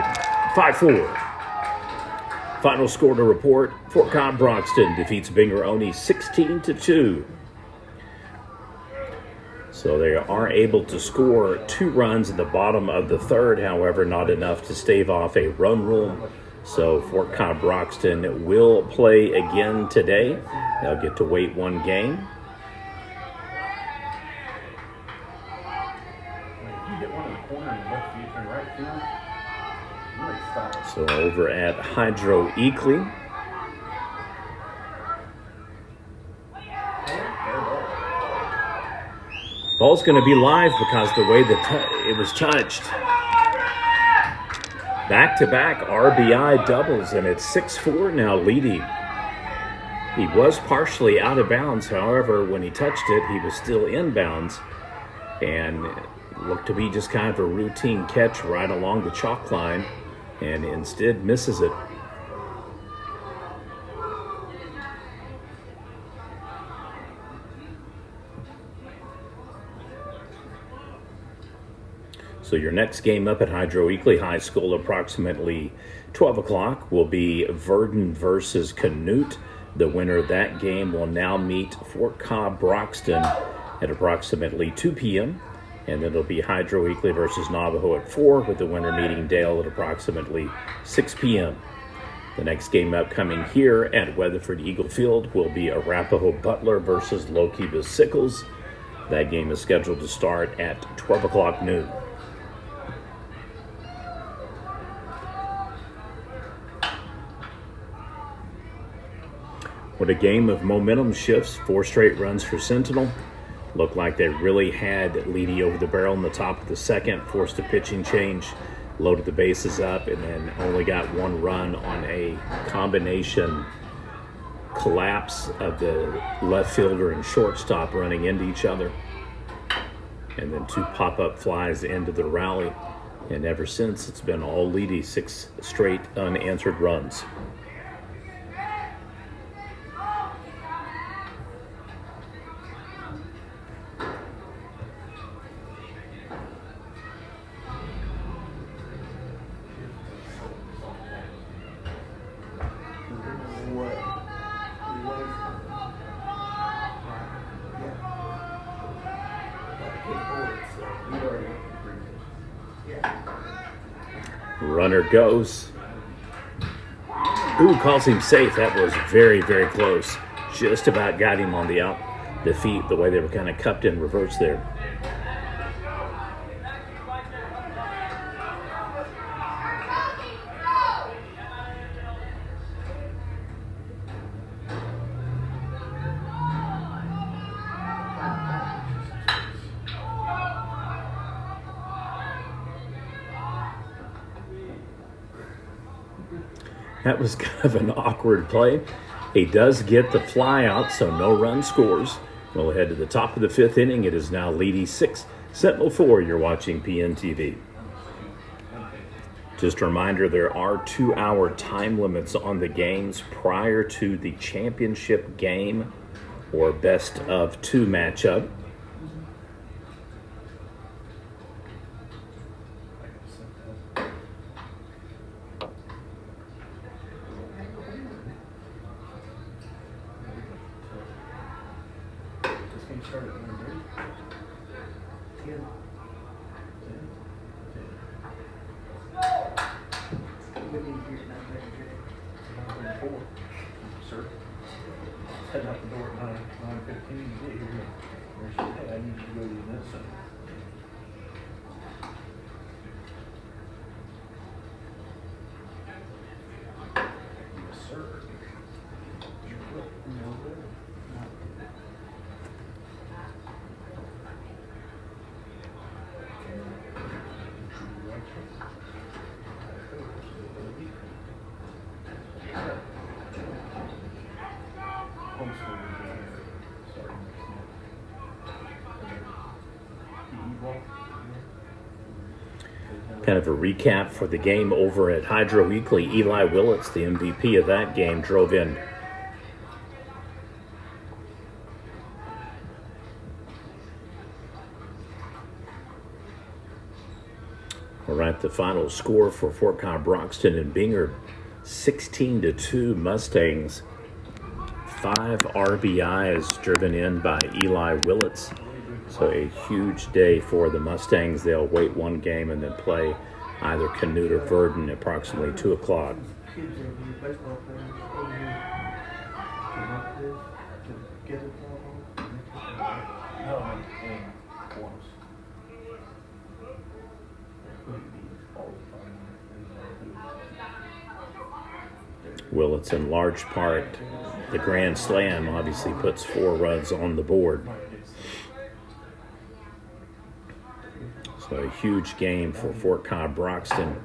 5-4. Final score to report, Fort Cobb Broxton defeats Bingeroni 16-2. So they are able to score 2 runs in the bottom of the third, however, not enough to stave off a run rule. So Fort Cobb Broxton will play again today. They'll get to wait 1 game. So over at Hydro Eakley, ball's going to be live because the way that it was touched. Back-to-back RBI doubles, and it's 6-4 now, Leedey. He was partially out of bounds. However, when he touched it, he was still in bounds and looked to be just kind of a routine catch right along the chalk line, and instead misses it. So your next game up at Hydro Eakley High School, approximately 12 o'clock, will be Verdon versus Canute. The winner of that game will now meet Fort Cobb Broxton at approximately 2 p.m. And then it'll be Hydro Eakley versus Navajo at 4, with the winner meeting Dale at approximately 6 p.m. The next game upcoming here at Weatherford Eagle Field will be Arapahoe Butler versus Lokiba Sickles. That game is scheduled to start at 12 o'clock noon. What a game of momentum shifts. 4 straight runs for Sentinel. Looked like they really had Leedey over the barrel in the top of the second, forced a pitching change, loaded the bases up, and then only got 1 run on a combination collapse of the left fielder and shortstop running into each other. And then 2 pop-up flies into the rally. And ever since, it's been all Leedey, 6 straight unanswered runs. Runner goes. Ooh, calls him safe. That was very, very close. Just about got him on the feet, the way they were kind of cupped in reverse there. That was kind of an awkward play. He does get the fly out, so no run scores. We'll head to the top of the 5th inning. It is now Leedey 6, Sentinel 4. You're watching PNTV. Just a reminder, there are 2-hour time limits on the games prior to the championship game or best of 2 matchup. Heading out the door at 9:15 to get here. And she said, hey, I need you to go to the event center. Yes, sir. Kind of a recap for the game over at Hydro Eakley. Eli Willits, the MVP of that game, drove in. All right, the final score for Fort Cobb Broxton and Bingard, 16-2 Mustangs. 5 RBIs driven in by Eli Willits. So a huge day for the Mustangs. They'll wait 1 game and then play either Canute or Verdon at approximately 2 o'clock. Kids are baseball players over here came up with this to get it all home. No, in Columbus. Couldn't be all the time. Well, it's in large part the grand slam obviously puts 4 runs on the board. So a huge game for Fort Cobb Broxton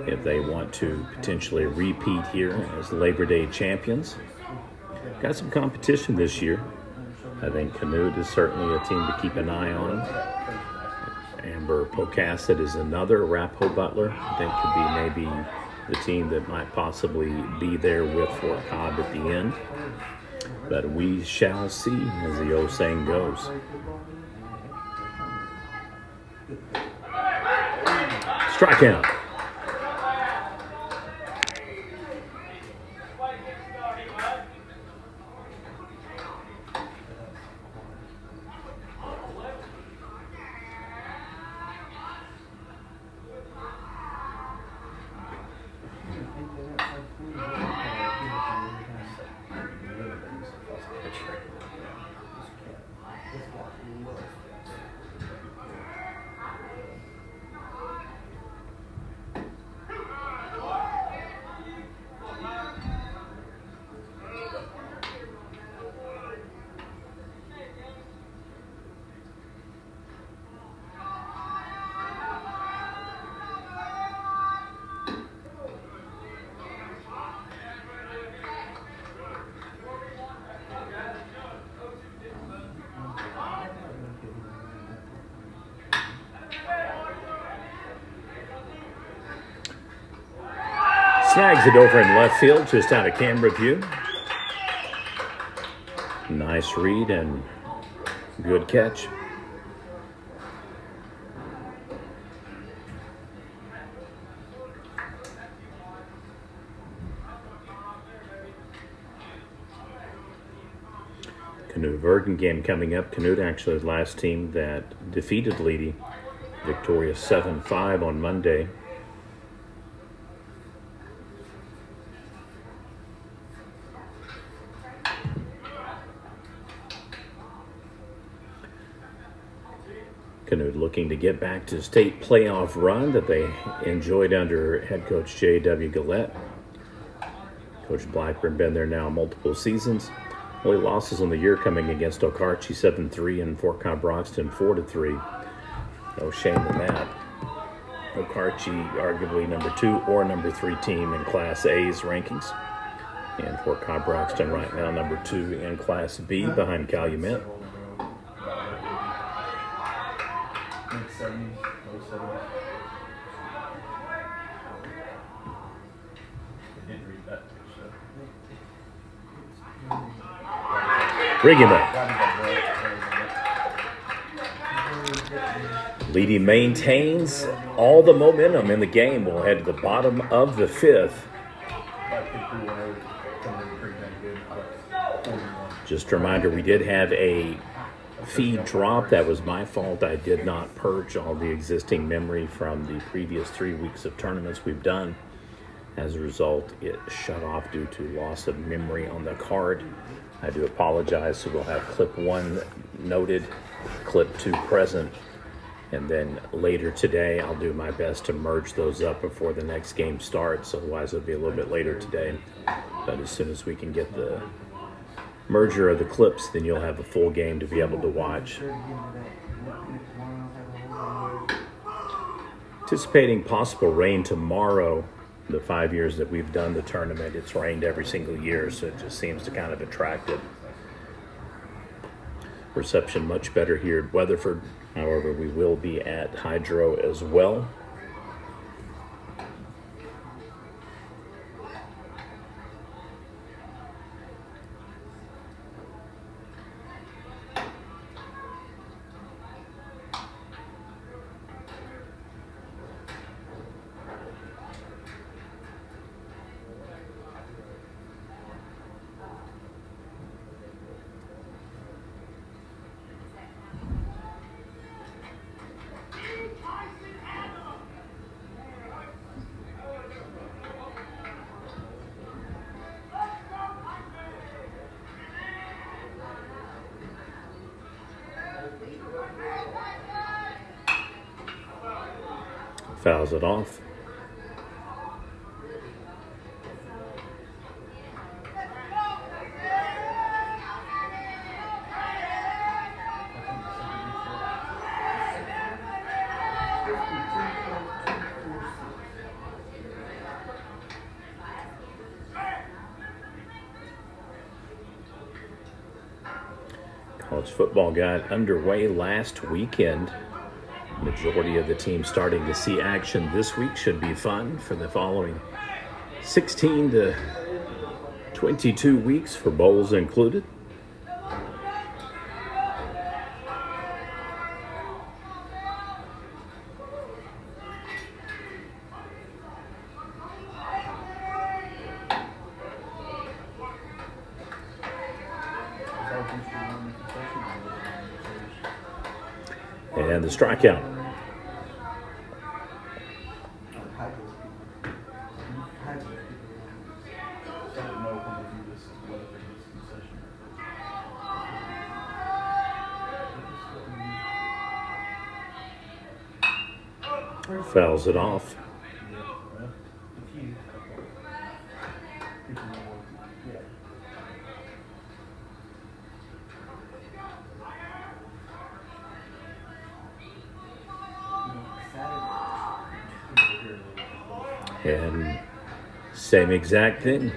if they want to potentially repeat here as Labor Day champions. Got some competition this year. I think Canute is certainly a team to keep an eye on. Amber Pocasset is another. Arapahoe Butler, I think, could be maybe the team that might possibly be there with Fort Cobb at the end. But we shall see, as the old saying goes. Strikeout. Snags it over in left field, just out of camera view. Nice read and good catch. Canute-Verdon game coming up. Canute actually the last team that defeated Leedey, victorious 7-5 on Monday. Canute looking to get back to state playoff run that they enjoyed under head coach J.W. Gillette. Coach Blackburn been there now multiple seasons. Only losses on the year coming against Okarche 7-3 and Fort Cobb Broxton 4-3. No shame in that. Okarche arguably number 2 or number 3 team in Class A's rankings. And Fort Cobb Broxton right now number 2 in Class B behind Calumet. Mid-70s, low 70s. I didn't read that too, so. Bring him up. Leedey maintains all the momentum in the game. We'll head to the bottom of the 5th. Just a reminder, we did have a feed drop. That was my fault. I did not purge all the existing memory from the previous 3 weeks of tournaments we've done. As a result, it shut off due to loss of memory on the card. I do apologize. So we'll have clip 1 noted, clip 2 present, and then later today I'll do my best to merge those up before the next game starts. Otherwise it'll be a little bit later today. But as soon as we can get the merger of the clips, then you'll have a full game to be able to watch. Anticipating possible rain tomorrow. The 5 years that we've done the tournament, it's rained every single year, so it just seems to kind of attract it. Reception much better here at Weatherford. However, we will be at Hydro as well. Fouls it off. College football got underway last weekend. Majority of the team starting to see action this week. Should be fun for the following 16 to 22 weeks for bowls included. And the strikeout. Fouls it off. And same exact thing.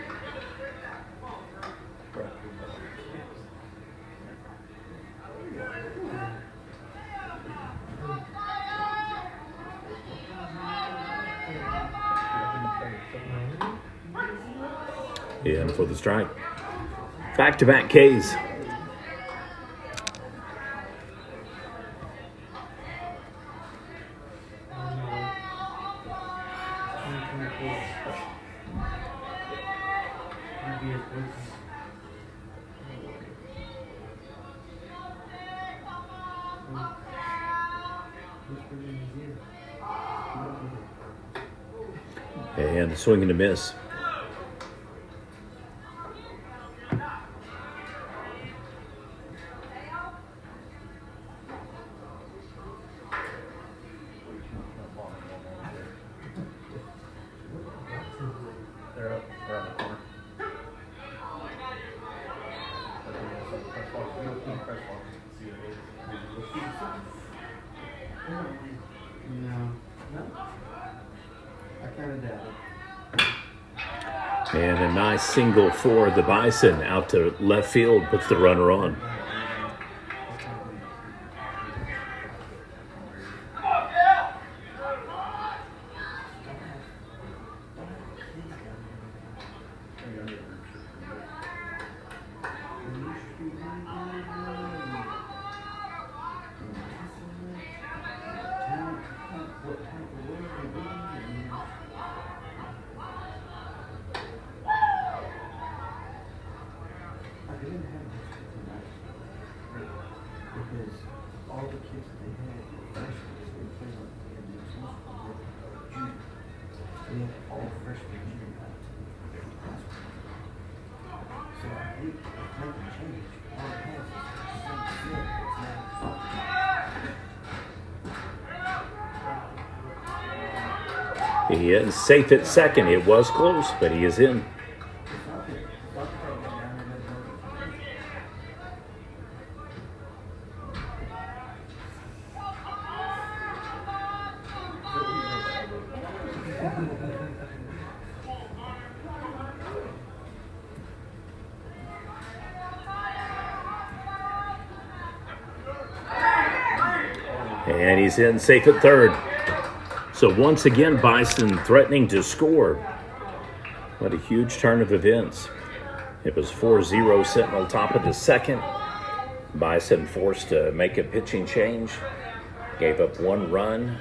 And for the strike. Back-to-back Ks. And swing and a miss. And a nice single for the Bison out to left field, puts the runner on. He is safe at second. It was close, but he is in. And he's in safe at third. So once again, Bison threatening to score. What a huge turn of events. It was 4-0 Sentinel top of the second. Bison forced to make a pitching change. Gave up one run.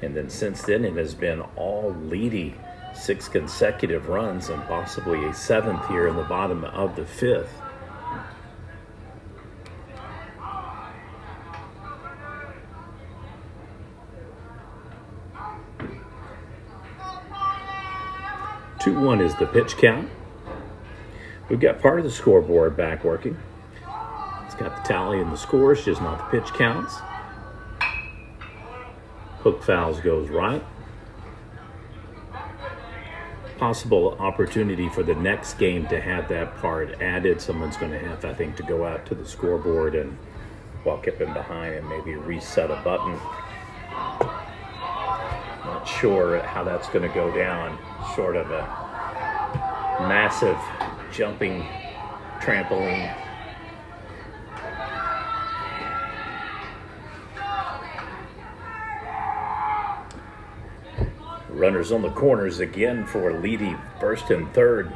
And then since then, it has been all Leedey. 6 consecutive runs and possibly a 7th here in the bottom of the 5th. One is the pitch count. We've got part of the scoreboard back working. It's got the tally and the scores, just not the pitch counts. Hook fouls goes right. Possible opportunity for the next game to have that part added. Someone's going to have, I think, to go out to the scoreboard and walk up in behind and maybe reset a button. Not sure how that's going to go down, short of a massive jumping trampoline. Runners on the corners again for Leedey, first and third.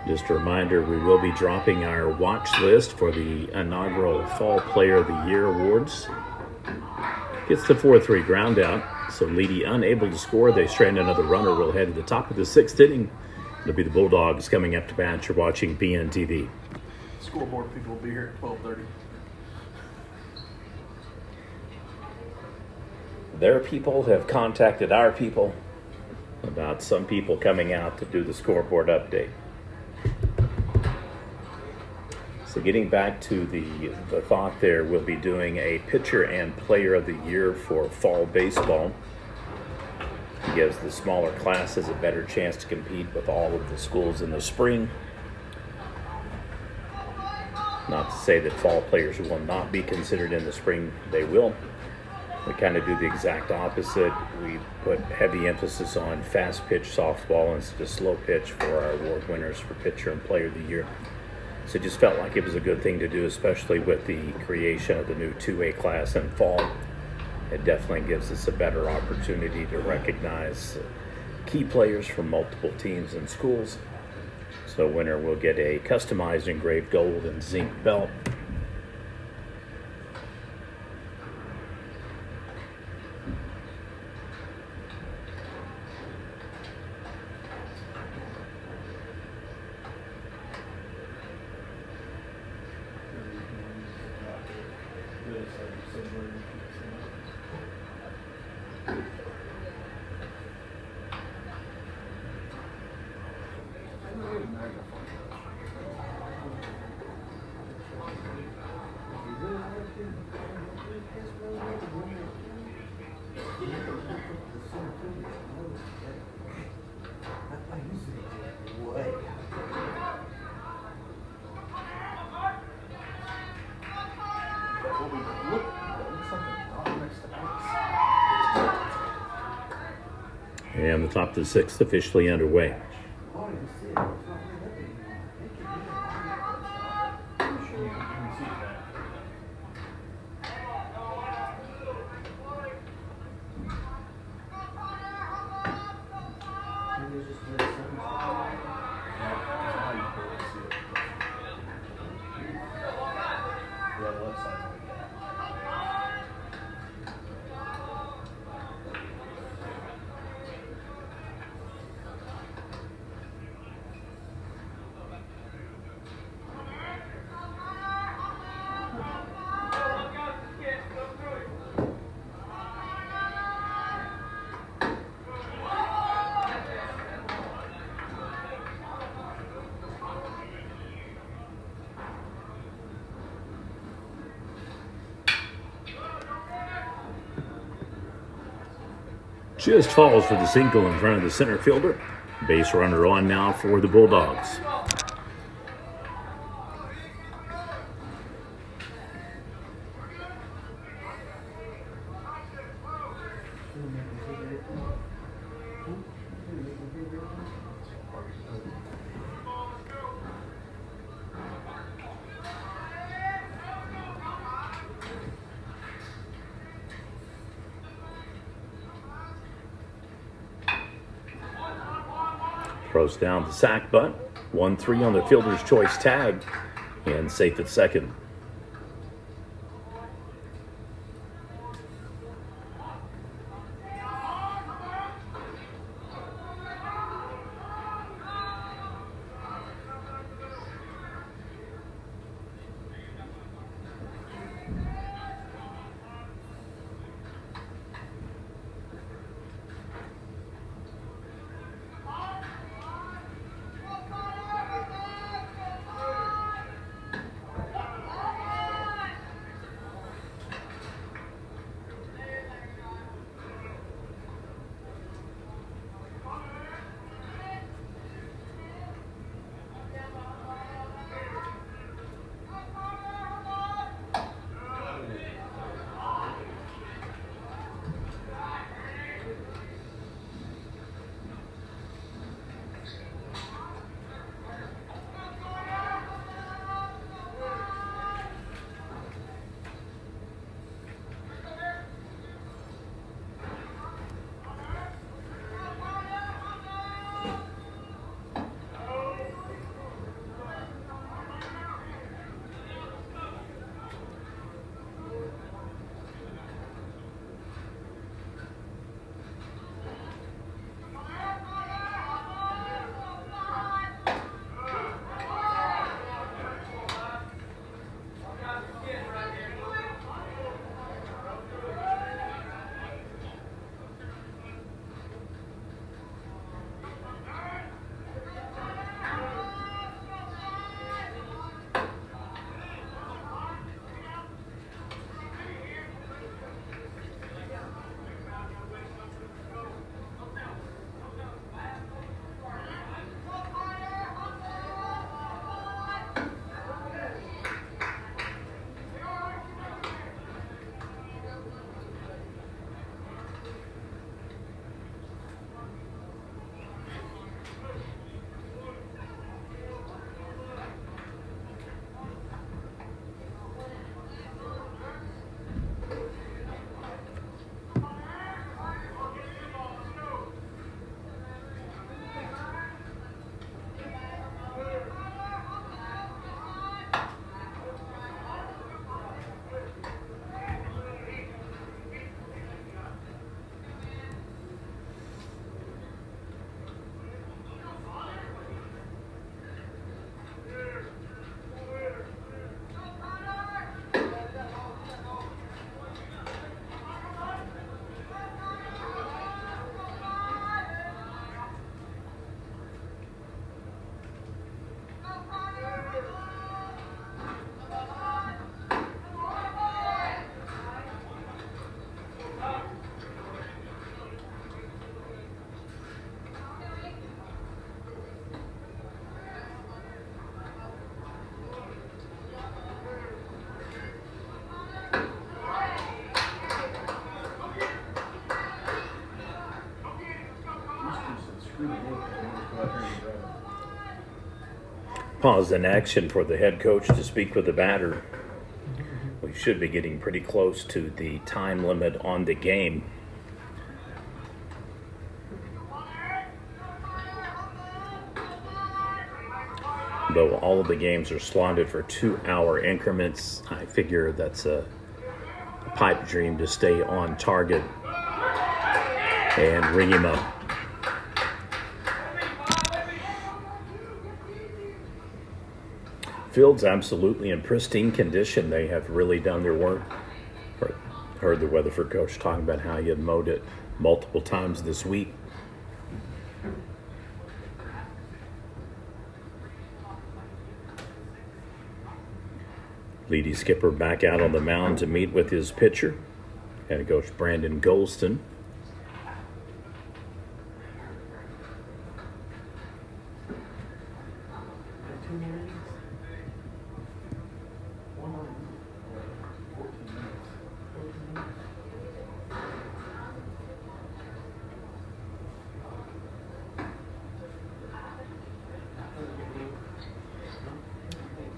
Just a reminder, we will be dropping our watch list for the inaugural Fall Player of the Year awards. Gets the 4-3 ground out, so Leedey unable to score. They strand another runner. We'll head to the top of the sixth inning. It'll be the Bulldogs coming up to bat. You're watching BNTV. Scoreboard people will be here at 12:30. Their people have contacted our people about some people coming out to do the scoreboard update. So getting back to the thought there, we'll be doing a pitcher and player of the year for fall baseball. It gives the smaller classes a better chance to compete with all of the schools in the spring. Not to say that fall players will not be considered in the spring, they will. We kind of do the exact opposite. We put heavy emphasis on fast pitch softball instead of slow pitch for our award winners for pitcher and player of the year. So it just felt like it was a good thing to do, especially with the creation of the new 2A class in fall. It definitely gives us a better opportunity to recognize key players from multiple teams and schools. So winner will get a customized engraved gold and zinc belt. And the top of the sixth officially underway. Just falls for the single in front of the center fielder. Base runner on now for the Bulldogs. Throws down the sack bunt. 1-3 on the fielder's choice tag. And safe at second. Pause in action for the head coach to speak with the batter. We should be getting pretty close to the time limit on the game. Though all of the games are slotted for 2-hour increments, I figure that's a pipe dream to stay on target and ring him up. Field's absolutely in pristine condition. They have really done their work. Heard the Weatherford coach talking about how he had mowed it multiple times this week. Leedey skipper back out on the mound to meet with his pitcher, head coach Brandon Golston.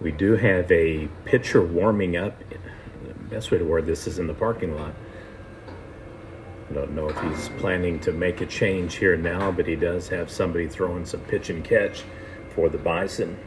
We do have a pitcher warming up. The best way to word this is in the parking lot. I don't know if he's planning to make a change here now, but he does have somebody throwing some pitch and catch for the Bison.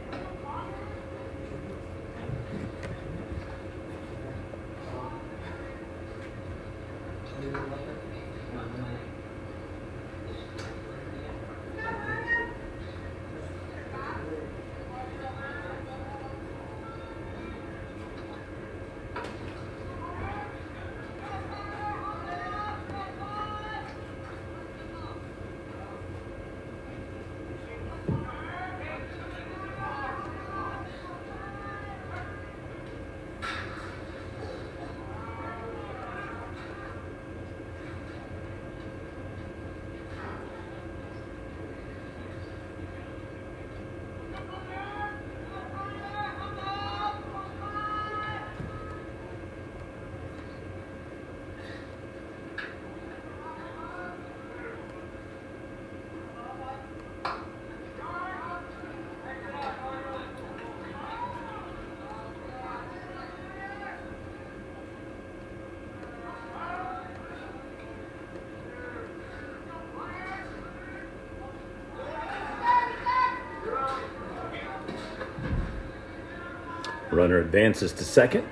Runner advances to second.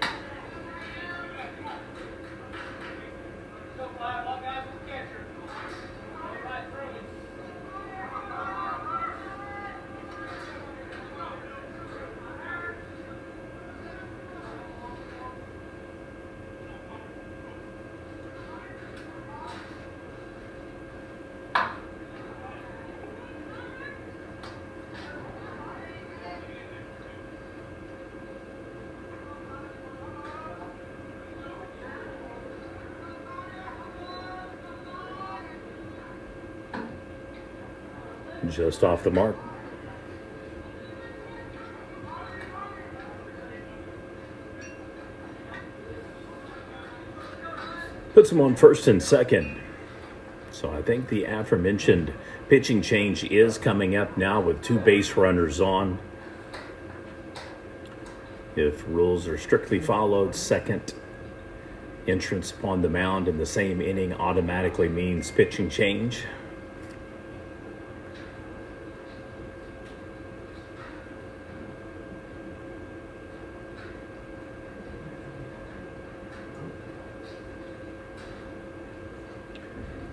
Just off the mark. Puts him on first and second. So I think the aforementioned pitching change is coming up now with 2 base runners on. If rules are strictly followed, second entrance upon the mound in the same inning automatically means pitching change.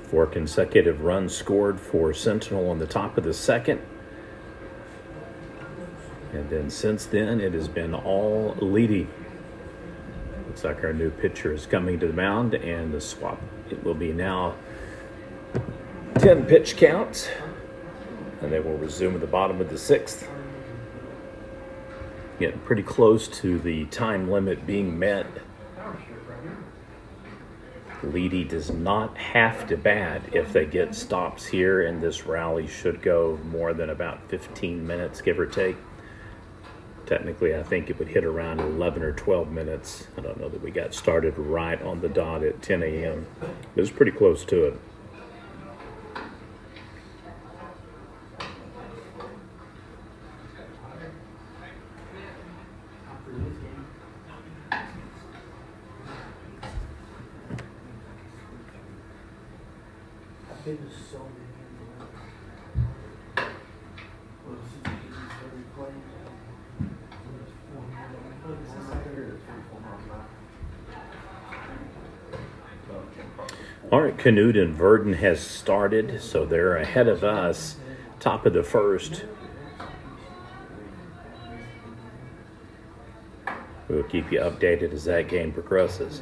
Four consecutive runs scored for Sentinel on the top of the second. And then since then, it has been all Leedey. Looks like our new pitcher is coming to the mound, and the swap, it will be now 10 pitch counts, and they will resume at the bottom of the 6th. Getting pretty close to the time limit being met. Leedey does not have to bat if they get stops here, and this rally should go more than about 15 minutes, give or take. Technically, I think it would hit around 11 or 12 minutes. I don't know that we got started right on the dot at 10 a.m. It was pretty close to it. I've been to so many of them. Well, since he started playing, All right, Canute and Verdon has started, so they're ahead of us, top of the first. We'll keep you updated as that game progresses.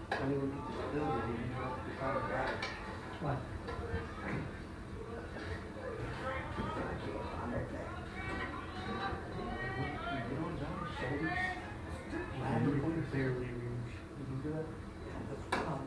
I mean, we could just build it, you know, if we found a guy. What? Barely reach. You can do that? Yeah, that's fun.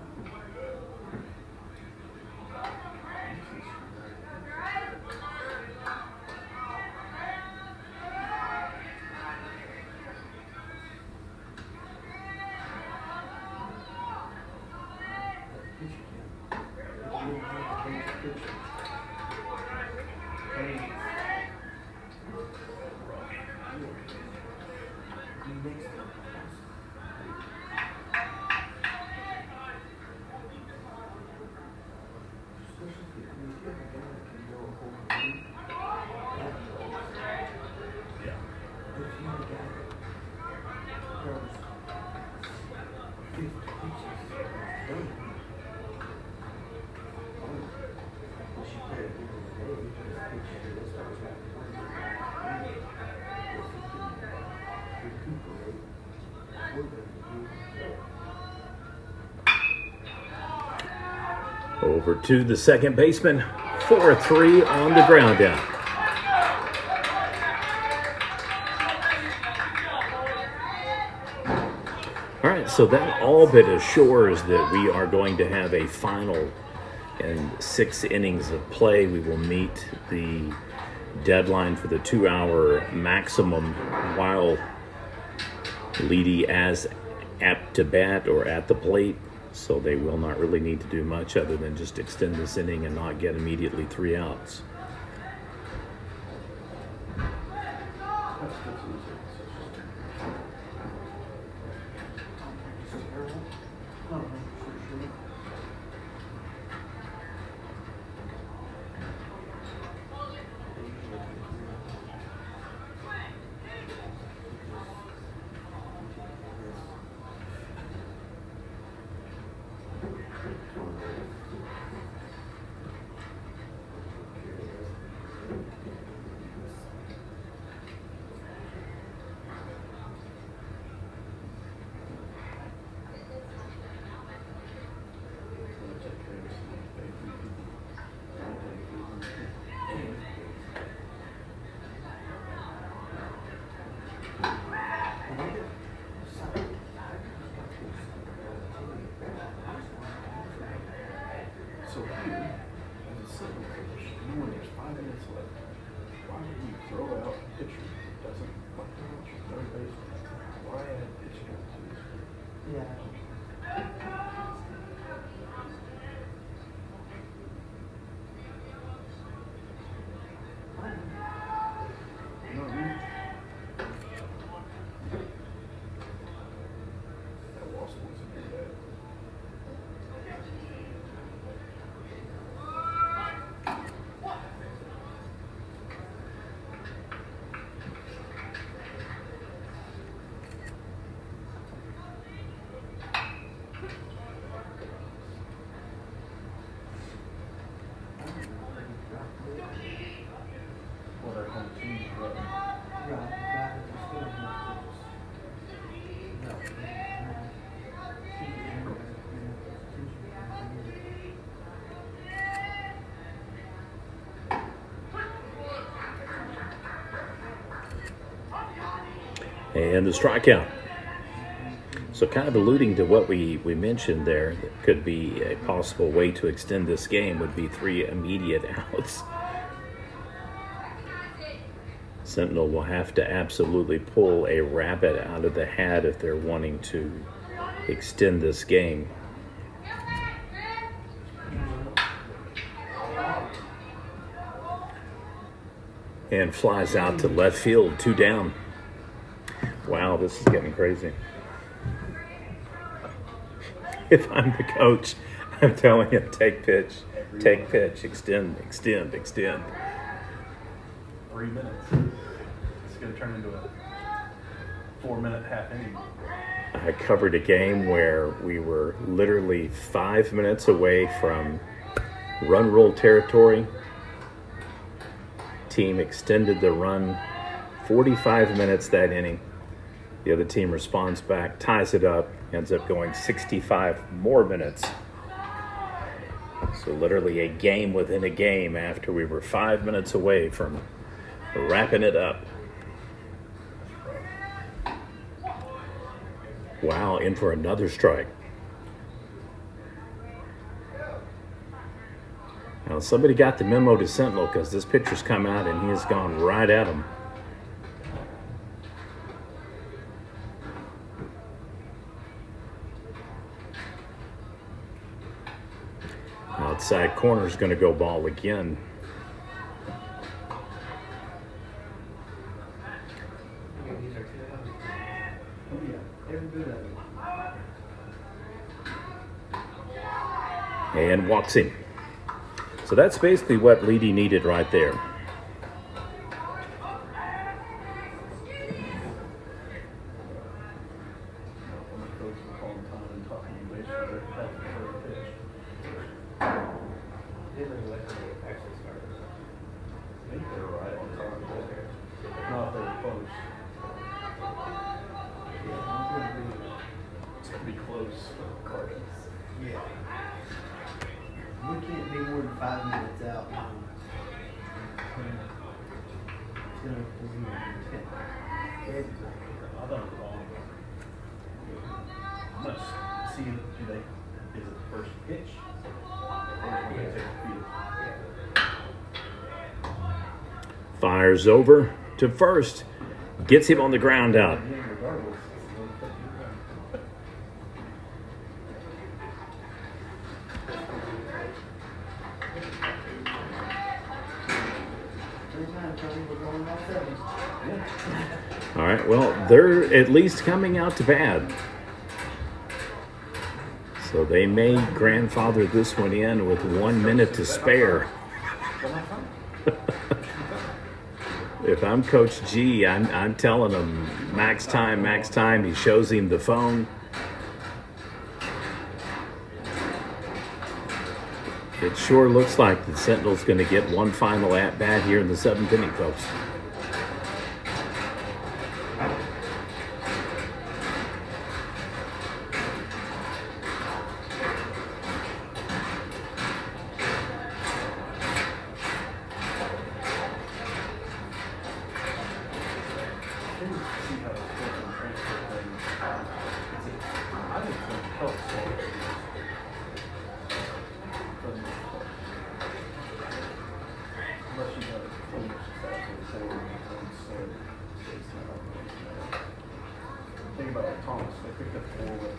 Over to the second baseman, 4-3 on the ground out. All right, so that all but assures that we are going to have a final in 6 innings of play. We will meet the deadline for the 2-hour maximum while Leedey as apt to bat or at the plate. So they will not really need to do much other than just extend this inning and not get immediately 3 outs. Why I pitch it? Yeah. You know what I mean? That wasp wasn't too bad. Well, they're home team, but And the strikeout. So kind of alluding to what we mentioned there, that could be a possible way to extend this game would be 3 immediate outs. Sentinel will have to absolutely pull a rabbit out of the hat if they're wanting to extend this game. And flies out to left field, 2 down. Wow, this is getting crazy. If I'm the coach, I'm telling him, take pitch, extend. 3 minutes. It's going to turn into a 4-minute half inning. I covered a game where we were literally 5 minutes away from run rule territory. Team extended the run 45 minutes that inning. The other team responds back, ties it up, ends up going 65 more minutes. So literally a game within a game after we were 5 minutes away from wrapping it up. Wow, in for another strike. Now somebody got the memo to Sentinel because this pitcher's come out and he has gone right at him. Outside corner's going to go ball again. And walks in. So that's basically what Leedey needed right there. When the coach was calling time and talking to me, they're at the first pitch. I think they were right on time, but if not, they were close. It's going to be close. Cardinals. Yeah. We can't be more than 5 minutes out. It's gonna be 10. I thought it was wrong. I'm going to see if is it the first pitch? Or is it when they take the field? Fires over to first. Gets him on the ground out. Yeah, regardless. All right, well, they're at least coming out to bat. So they may grandfather this one in with 1 minute to spare. If I'm Coach G, I'm telling him max time. He shows him the phone. It sure looks like the Sentinel's going to get one final at-bat here in the 7th inning, folks. think about like Thomas, they picked up 4 with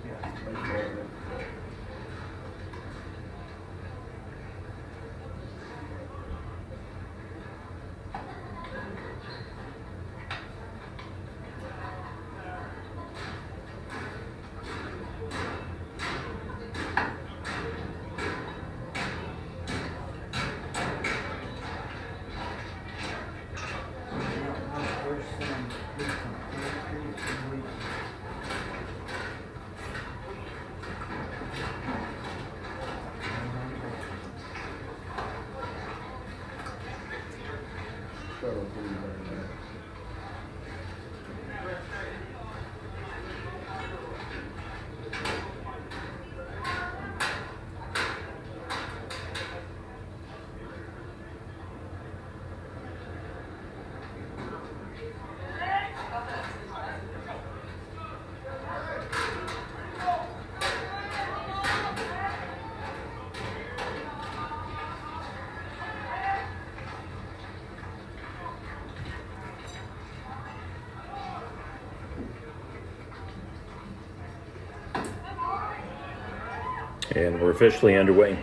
Yeah. baseball. And we're officially underway.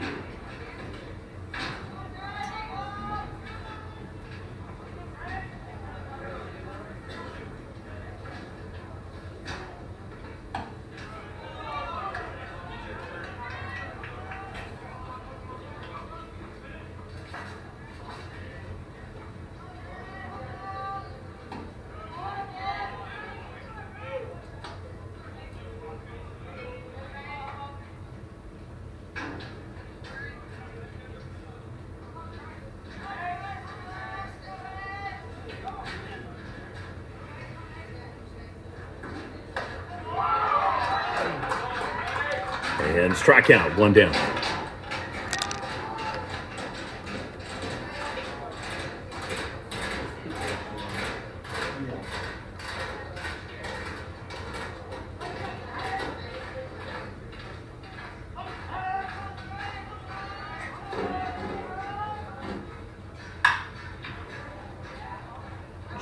And strikeout, 1 down.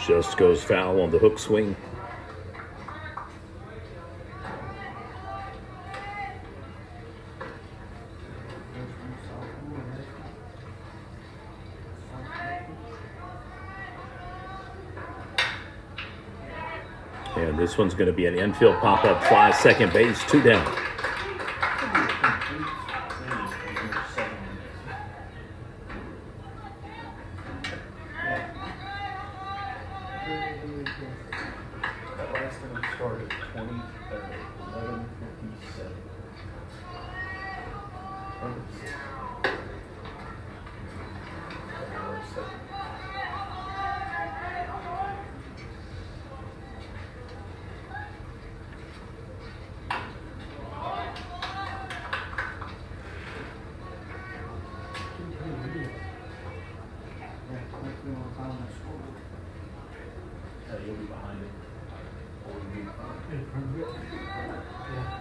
Just goes foul on the hook swing. And this one's going to be an infield pop-up fly, second base, 2 down. That last inning started 11:57. You'll be behind it. Or you'll be In front of it? Yeah.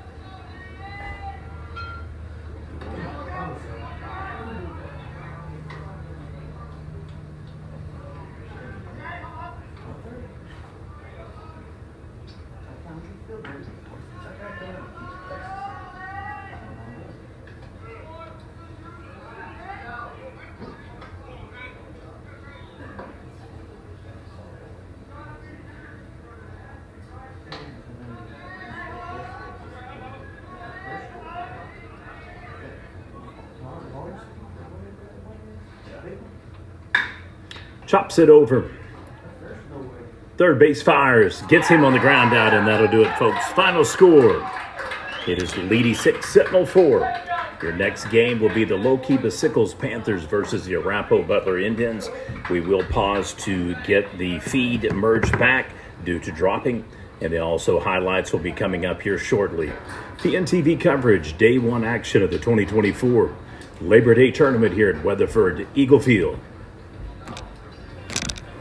Chops it over. Third base fires. Gets him on the ground out, and that'll do it, folks. Final score. It is Leedey 6, Sentinel 4. Your next game will be the Low-Key Sickles Panthers versus the Arapahoe Butler Indians. We will pause to get the feed merged back due to dropping, and then also highlights will be coming up here shortly. PNTV coverage, day 1 action of the 2024 Labor Day tournament here at Weatherford Eagle Field.